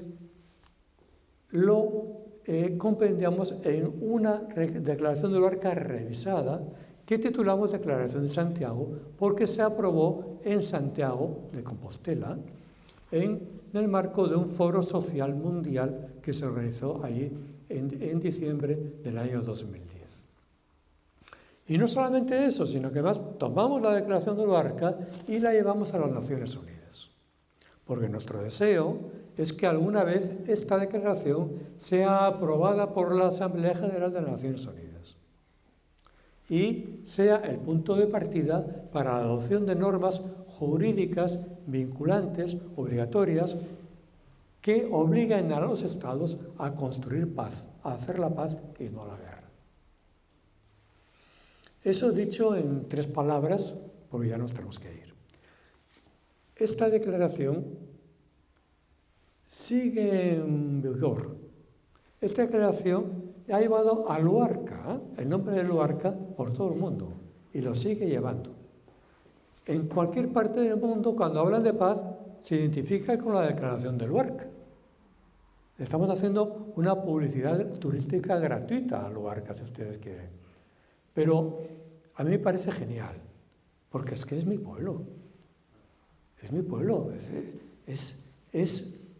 Speaker 2: lo compendiamos en una declaración de Luarca revisada que titulamos Declaración de Santiago, porque se aprobó en Santiago de Compostela en el marco de un foro social mundial que se organizó allí en diciembre del año 2010. Y no solamente eso, sino que además tomamos la Declaración de Luarca y la llevamos a las Naciones Unidas. Porque nuestro deseo es que alguna vez esta declaración sea aprobada por la Asamblea General de las Naciones Unidas y sea el punto de partida para la adopción de normas jurídicas vinculantes, obligatorias, que obliguen a los Estados a construir paz, a hacer la paz y no la guerra. Eso dicho en 3 palabras, porque ya nos tenemos que ir. Esta declaración sigue en vigor. Esta declaración ha llevado a Luarca, el nombre de Luarca, por todo el mundo, y lo sigue llevando. En cualquier parte del mundo, cuando hablan de paz, se identifica con la Declaración de Luarca. Estamos haciendo una publicidad turística gratuita a Luarca, si ustedes quieren. Pero a mí me parece genial, porque es que es mi pueblo. Es mi pueblo. Es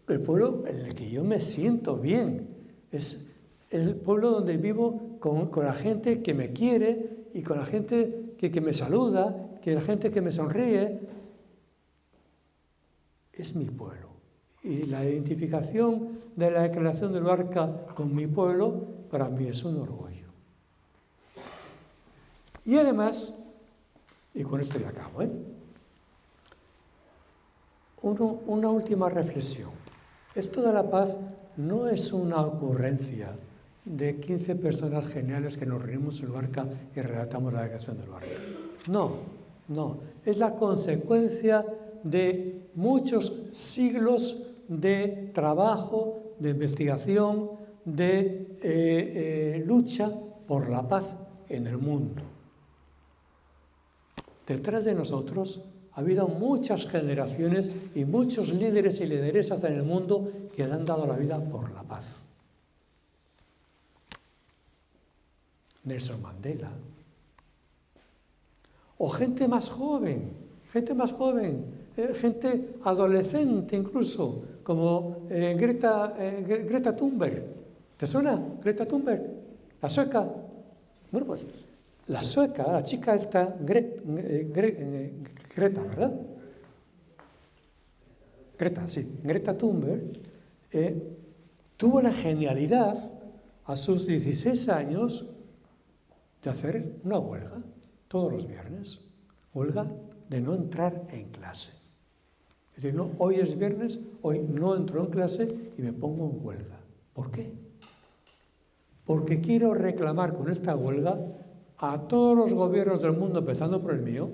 Speaker 2: el pueblo en el que yo me siento bien. Es el pueblo donde vivo con la gente que me quiere y con la gente que me saluda, que la gente que me sonríe. Es mi pueblo. Y la identificación de la Declaración de Luarca con mi pueblo, para mí es un orgullo. Y además, y con esto ya acabo, una última reflexión. Esto de la paz no es una ocurrencia de 15 personas geniales que nos reunimos en Luarca y redactamos la Declaración de Luarca. No. Es la consecuencia de muchos siglos de trabajo, de investigación, de lucha por la paz en el mundo. Detrás de nosotros ha habido muchas generaciones y muchos líderes y lideresas en el mundo que han dado la vida por la paz. Nelson Mandela. O gente más joven, gente adolescente incluso, como Greta Thunberg. ¿Te suena Greta Thunberg? La sueca. Bueno, pues La sueca, la chica esta, Greta, ¿verdad? Greta, sí. Greta Thunberg tuvo la genialidad a sus 16 años de hacer una huelga todos los viernes. Huelga de no entrar en clase. Es decir, no, hoy es viernes, hoy no entro en clase y me pongo en huelga. ¿Por qué? Porque quiero reclamar con esta huelga a todos los gobiernos del mundo, empezando por el mío,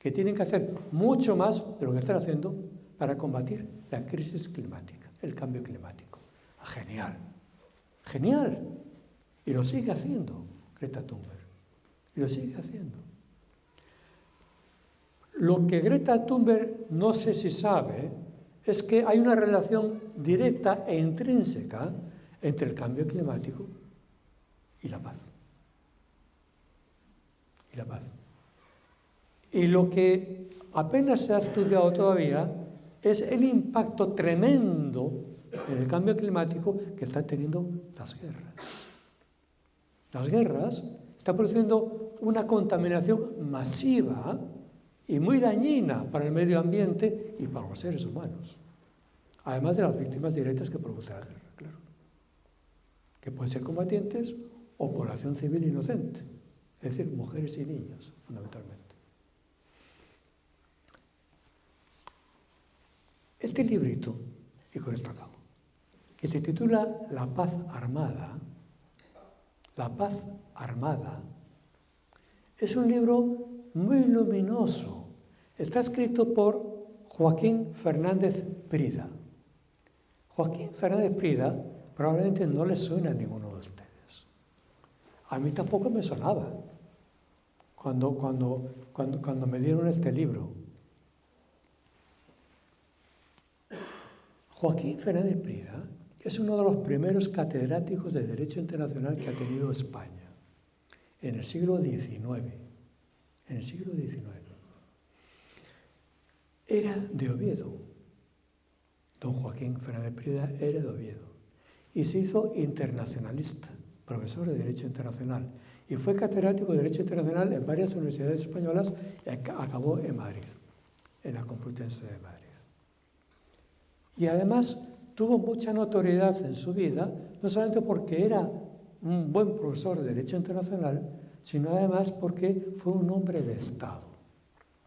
Speaker 2: que tienen que hacer mucho más de lo que están haciendo para combatir la crisis climática, el cambio climático. Genial, genial. Y lo sigue haciendo Greta Thunberg. Y lo sigue haciendo. Lo que Greta Thunberg no sé si sabe es que hay una relación directa e intrínseca entre el cambio climático y la paz. Y la paz. Y lo que apenas se ha estudiado todavía es el impacto tremendo en el cambio climático que están teniendo las guerras. Las guerras están produciendo una contaminación masiva y muy dañina para el medio ambiente y para los seres humanos. Además de las víctimas directas que produce la guerra, claro. Que pueden ser combatientes o población civil inocente, es decir, mujeres y niños, fundamentalmente. Este librito, y con esto acabo, que se titula La paz armada, es un libro muy luminoso. Está escrito por Joaquín Fernández Prida. Joaquín Fernández Prida probablemente no le suena a ninguno de ustedes. A mí tampoco me sonaba cuando me dieron este libro. Joaquín Fernández Prida es uno de los primeros catedráticos de Derecho Internacional que ha tenido España en el siglo XIX. En el siglo XIX. Era de Oviedo. Don Joaquín Fernández Prida era de Oviedo. Y se hizo internacionalista, profesor de Derecho Internacional. Y fue catedrático de Derecho Internacional en varias universidades españolas y acabó en Madrid, en la Complutense de Madrid. Y además tuvo mucha notoriedad en su vida, no solamente porque era un buen profesor de Derecho Internacional, sino además porque fue un hombre de Estado,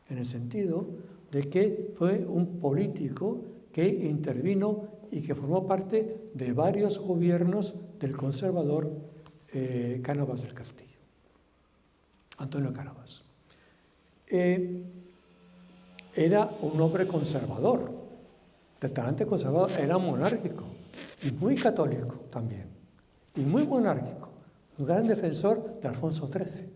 Speaker 2: en el sentido de que fue un político que intervino y que formó parte de varios gobiernos del conservador Cánovas del Castillo, Antonio Cánovas. Era un hombre conservador, de talante conservador, era monárquico y muy católico también, y muy monárquico, un gran defensor de Alfonso XIII.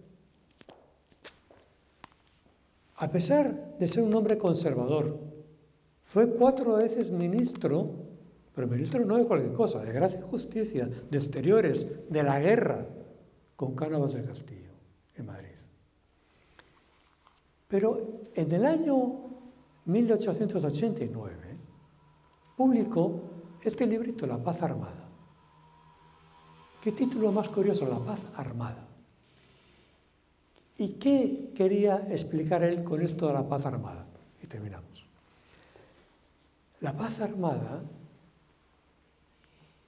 Speaker 2: A pesar de ser un hombre conservador, fue 4 veces ministro, pero ministro no de cualquier cosa, de Gracia y Justicia, de Exteriores, de la guerra, con Cánovas del Castillo, en Madrid. Pero en el año 1889 publicó este librito, La paz armada. ¿Qué título más curioso? La paz armada. ¿Y qué quería explicar él con esto de la paz armada? Y terminamos. La paz armada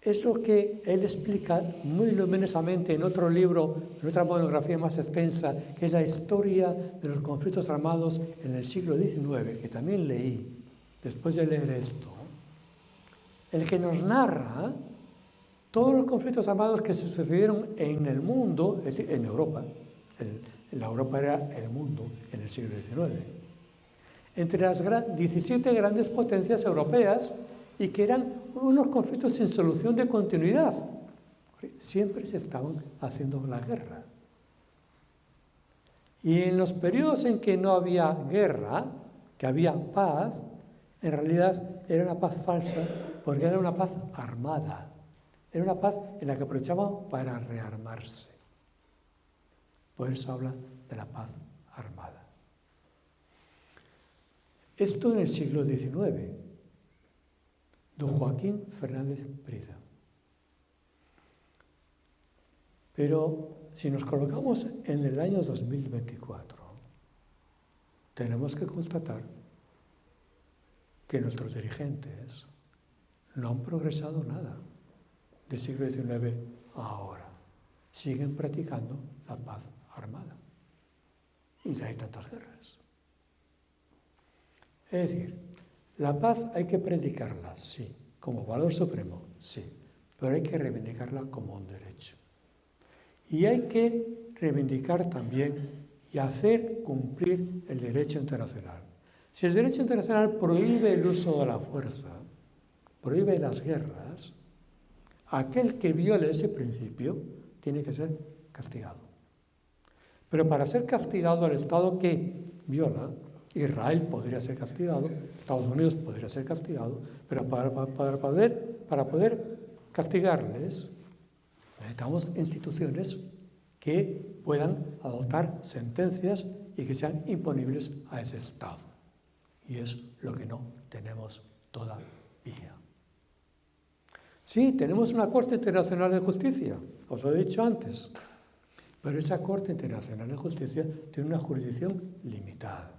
Speaker 2: es lo que él explica muy luminosamente en otro libro, en otra monografía más extensa, que es la historia de los conflictos armados en el siglo XIX, que también leí después de leer esto, el que nos narra todos los conflictos armados que se sucedieron en el mundo, es decir, en Europa. La Europa era el mundo en el siglo XIX. Entre las 17 grandes potencias europeas y que eran unos conflictos sin solución de continuidad. Siempre se estaban haciendo la guerra. Y en los periodos en que no había guerra, que había paz, en realidad era una paz falsa porque era una paz armada. Era una paz en la que aprovechaban para rearmarse. Por eso habla de la paz armada. Esto en el siglo XIX. Don Joaquín Fernández Prida. Pero si nos colocamos en el año 2024, tenemos que constatar que nuestros dirigentes no han progresado nada del siglo XIX a ahora. Siguen practicando la paz armada. Y de ahí tantas guerras. Es decir, la paz hay que predicarla, sí, como valor supremo, sí, pero hay que reivindicarla como un derecho. Y hay que reivindicar también y hacer cumplir el derecho internacional. Si el derecho internacional prohíbe el uso de la fuerza, prohíbe las guerras, aquel que viole ese principio tiene que ser castigado. Pero para ser castigado, el Estado que viola, Israel podría ser castigado, Estados Unidos podría ser castigado, pero para poder castigarles necesitamos instituciones que puedan adoptar sentencias y que sean imponibles a ese Estado. Y es lo que no tenemos todavía. Sí, tenemos una Corte Internacional de Justicia, os lo he dicho antes, pero esa Corte Internacional de Justicia tiene una jurisdicción limitada.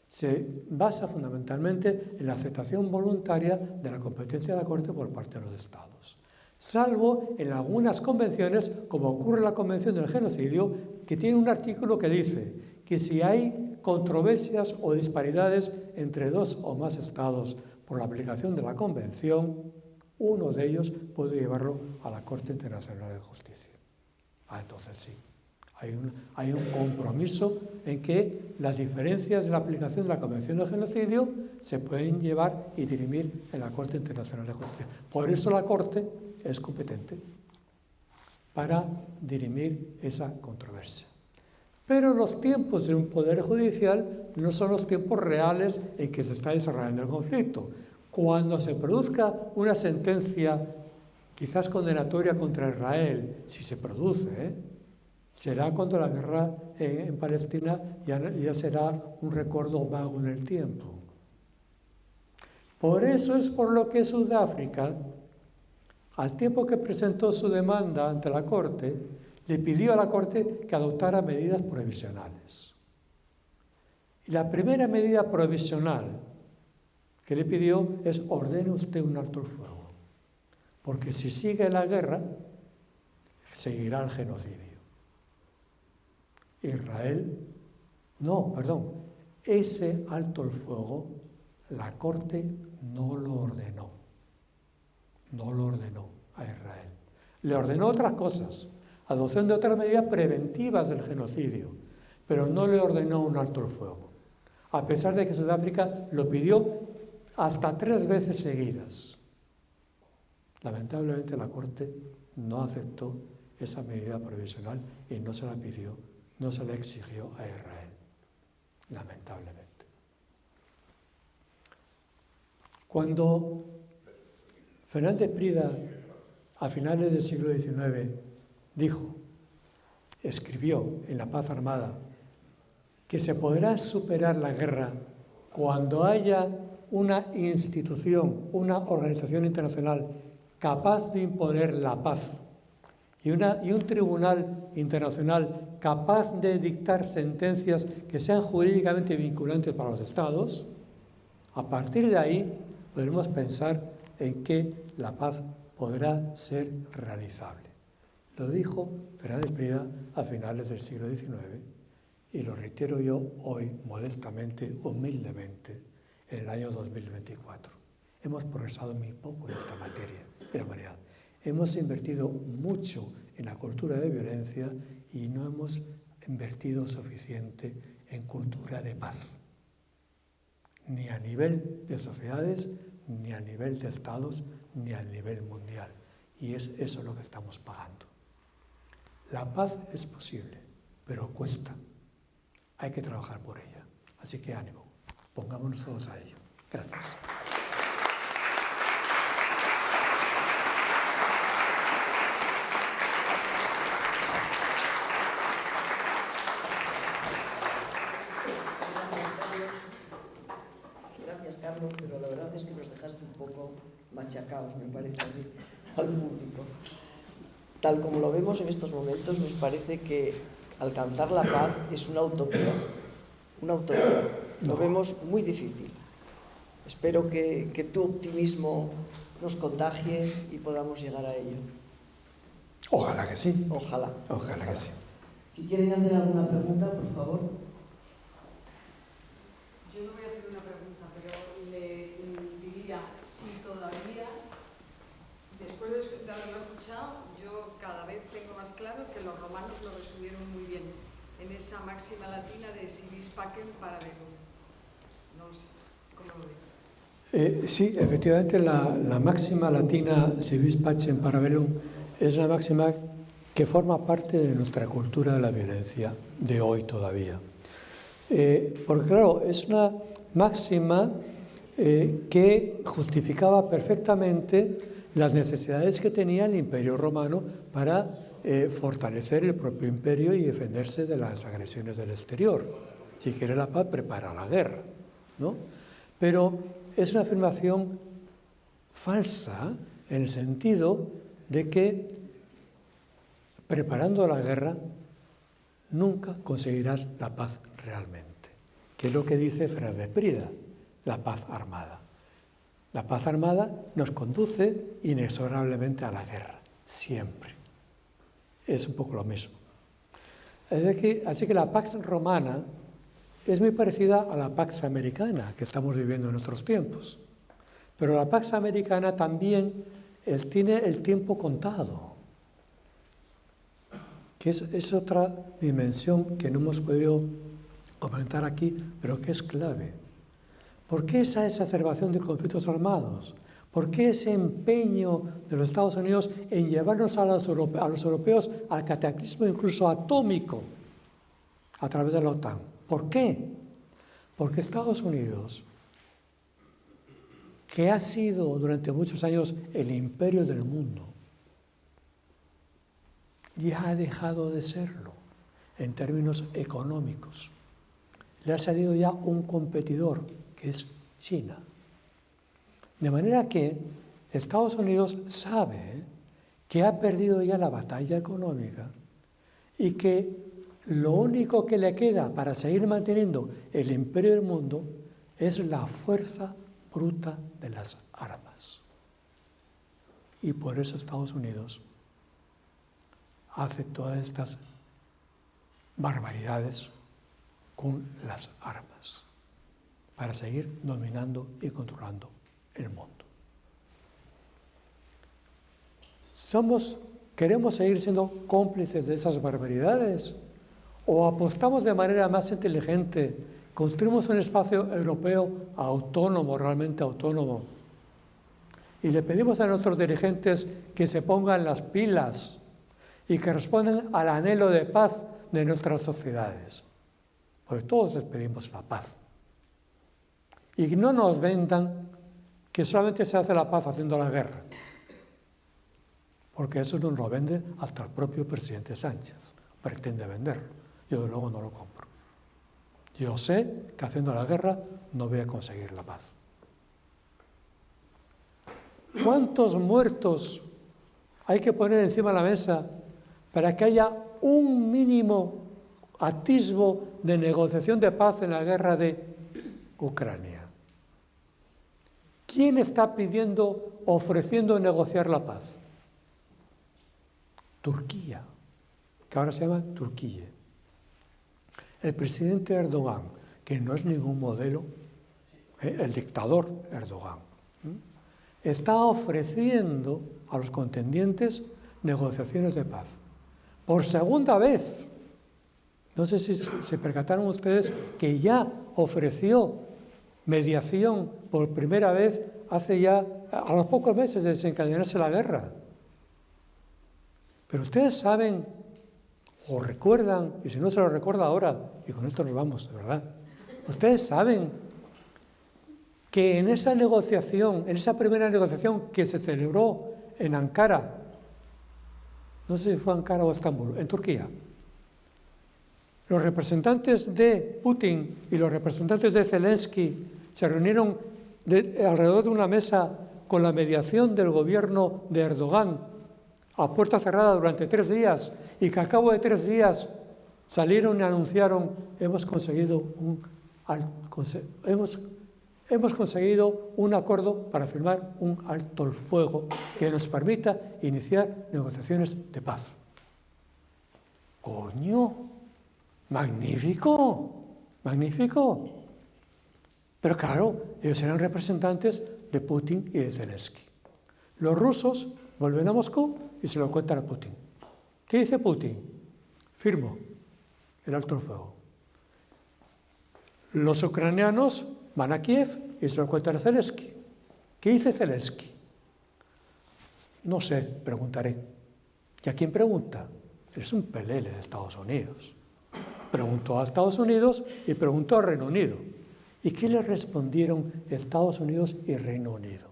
Speaker 2: Se basa fundamentalmente en la aceptación voluntaria de la competencia de la Corte por parte de los Estados, salvo en algunas convenciones, como ocurre en la Convención del Genocidio, que tiene un artículo que dice que si hay controversias o disparidades entre dos o más Estados por la aplicación de la Convención, uno de ellos puede llevarlo a la Corte Internacional de Justicia. Entonces sí, hay un compromiso en que las diferencias de la aplicación de la Convención del Genocidio se pueden llevar y dirimir en la Corte Internacional de Justicia. Por eso la Corte es competente para dirimir esa controversia. Pero los tiempos de un poder judicial no son los tiempos reales en que se está desarrollando el conflicto. Cuando se produzca una sentencia, quizás condenatoria contra Israel, si se produce, será cuando la guerra en Palestina ya será un recuerdo vago en el tiempo. Por eso es por lo que Sudáfrica, al tiempo que presentó su demanda ante la Corte, le pidió a la Corte que adoptara medidas provisionales. Y la primera medida provisional que le pidió es: ordene usted un alto el fuego, porque si sigue la guerra, seguirá el genocidio. Ese alto el fuego la Corte no lo ordenó a Israel. Le ordenó otras cosas, adopción de otras medidas preventivas del genocidio, pero no le ordenó un alto el fuego, a pesar de que Sudáfrica lo pidió hasta 3 veces seguidas. Lamentablemente la Corte no aceptó esa medida provisional y no se la pidió, no se la exigió a Israel, lamentablemente. Cuando Fernández Prida, a finales del siglo XIX, escribió en La Paz Armada, que se podrá superar la guerra cuando haya una institución, una organización internacional capaz de imponer la paz y un tribunal internacional capaz de dictar sentencias que sean jurídicamente vinculantes para los Estados, a partir de ahí podremos pensar en que la paz podrá ser realizable. Lo dijo Fernández Prida a finales del siglo XIX y lo reitero yo hoy modestamente, humildemente, en el año 2024. Hemos progresado muy poco en esta materia de la humanidad. Hemos invertido mucho en la cultura de violencia y no hemos invertido suficiente en cultura de paz, ni a nivel de sociedades, ni a nivel de estados, ni a nivel mundial. Y es eso lo que estamos pagando. La paz es posible, pero cuesta. Hay que trabajar por ella. Así que ánimo, pongámonos todos a ello. Gracias.
Speaker 3: Gracias, Carlos, pero la verdad es que nos dejaste un poco machacados, me parece a mí, al público. tal como lo vemos en estos momentos, nos parece que alcanzar la paz es una utopía. Una utopía. Lo vemos muy difícil. Espero que tu optimismo nos contagie y podamos llegar a ello.
Speaker 2: Ojalá que sí.
Speaker 3: Ojalá.
Speaker 2: Ojalá que sí.
Speaker 3: Si quieren hacer alguna pregunta, por favor.
Speaker 5: Yo no voy a hacer una pregunta, pero le diría si todavía, después de haberlo escuchado, yo cada vez tengo más claro que los romanos lo resumieron muy bien en esa máxima latina de si vis pacem para verum. No sé, ¿cómo lo ve?
Speaker 2: Sí, efectivamente la máxima latina si vis pacem para verum es una máxima que forma parte de nuestra cultura de la violencia de hoy todavía. Porque claro, es una máxima que justificaba perfectamente las necesidades que tenía el Imperio Romano para fortalecer el propio imperio y defenderse de las agresiones del exterior. Si quiere la paz, prepara la guerra, ¿no? Pero es una afirmación falsa en el sentido de que preparando la guerra nunca conseguirás la paz realmente, que es lo que dice Ferrer de Prida, la paz armada. La paz armada nos conduce inexorablemente a la guerra, siempre. Es un poco lo mismo. Así que la Pax Romana es muy parecida a la Pax Americana que estamos viviendo en nuestros tiempos. Pero la Pax Americana también tiene el tiempo contado, que es otra dimensión que no hemos podido comentar aquí, pero que es clave. ¿Por qué esa exacerbación de conflictos armados? ¿Por qué ese empeño de los Estados Unidos en llevarnos a los europeos al cataclismo incluso atómico a través de la OTAN? ¿Por qué? Porque Estados Unidos, que ha sido durante muchos años el imperio del mundo, ya ha dejado de serlo en términos económicos. Le ha salido ya un competidor, que es China. De manera que Estados Unidos sabe que ha perdido ya la batalla económica y que lo único que le queda para seguir manteniendo el imperio del mundo es la fuerza bruta de las armas. Y por eso Estados Unidos hace todas estas barbaridades con las armas para seguir dominando y controlando el mundo. ¿Queremos seguir siendo cómplices de esas barbaridades? ¿O apostamos de manera más inteligente, construimos un espacio europeo autónomo, realmente autónomo, y le pedimos a nuestros dirigentes que se pongan las pilas y que respondan al anhelo de paz de nuestras sociedades? Porque todos les pedimos la paz. Y no nos vendan que solamente se hace la paz haciendo la guerra, porque eso nos lo vende hasta el propio presidente Sánchez, pretende venderlo. Yo de luego no lo compro. Yo sé que haciendo la guerra no voy a conseguir la paz. ¿Cuántos muertos hay que poner encima de la mesa para que haya un mínimo atisbo de negociación de paz en la guerra de Ucrania? ¿Quién está pidiendo, ofreciendo negociar la paz? Turquía, que ahora se llama Turquía. El presidente Erdogan, que no es ningún modelo, el dictador Erdogan, está ofreciendo a los contendientes negociaciones de paz. Por segunda vez. No sé si se percataron ustedes que ya ofreció mediación por primera vez hace ya, a los pocos meses de desencadenarse la guerra. Pero ustedes saben, o recuerdan, y si no se lo recuerda ahora, y con esto nos vamos, de verdad, ustedes saben que en esa negociación, en esa primera negociación que se celebró en Ankara, no sé si fue Ankara o Estambul, en Turquía, los representantes de Putin y los representantes de Zelensky se reunieron alrededor de una mesa con la mediación del gobierno de Erdogan, a puerta cerrada durante 3 días y que a cabo de 3 días salieron y anunciaron hemos conseguido un acuerdo para firmar un alto el fuego que nos permita iniciar negociaciones de paz. ¡Coño! ¡Magnífico! ¡Magnífico! Pero claro, ellos eran representantes de Putin y de Zelensky. Los rusos vuelven a Moscú y se lo cuentan a Putin. ¿Qué dice Putin? Firmo el alto el fuego. Los ucranianos van a Kiev y se lo cuentan a Zelensky. ¿Qué dice Zelensky? No sé, preguntaré. ¿Y a quién pregunta? Es un pelele de Estados Unidos. Preguntó a Estados Unidos y preguntó al Reino Unido. ¿Y qué le respondieron Estados Unidos y Reino Unido?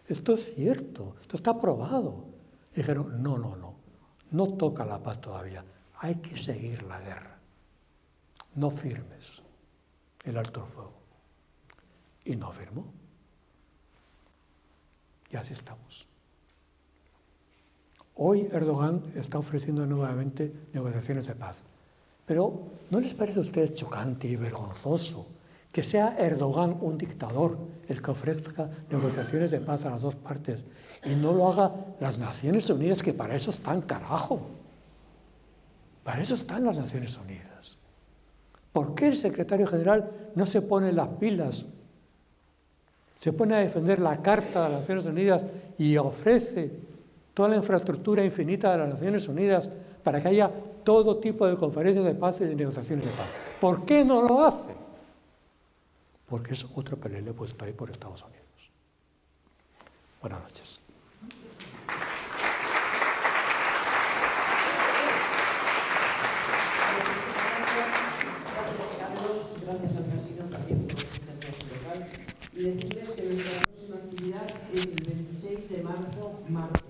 Speaker 2: Esto es cierto, esto está aprobado. Dijeron, no toca la paz todavía, hay que seguir la guerra. No firmes el alto el fuego. Y no firmó. Y así estamos. Hoy Erdogan está ofreciendo nuevamente negociaciones de paz. Pero ¿no les parece a ustedes chocante y vergonzoso que sea Erdogan un dictador el que ofrezca negociaciones de paz a las dos partes y no lo haga las Naciones Unidas, que para eso están, carajo? Para eso están las Naciones Unidas. ¿Por qué el secretario general no se pone las pilas? Se pone a defender la Carta de las Naciones Unidas y ofrece toda la infraestructura infinita de las Naciones Unidas para que haya todo tipo de conferencias de paz y de negociaciones de paz. ¿Por qué no lo hace? Porque es otro pelele puesto ahí por Estados Unidos. Buenas noches.
Speaker 3: Gracias al presidente también por su intervención local y decirles que nuestra próxima actividad es el 26 de marzo, martes.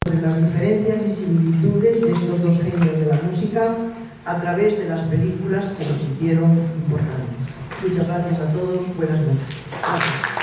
Speaker 3: Sobre las diferencias y similitudes de estos dos genios de la música a través de las películas que los hicieron importantes. Muchas gracias a todos, buenas noches. Gracias.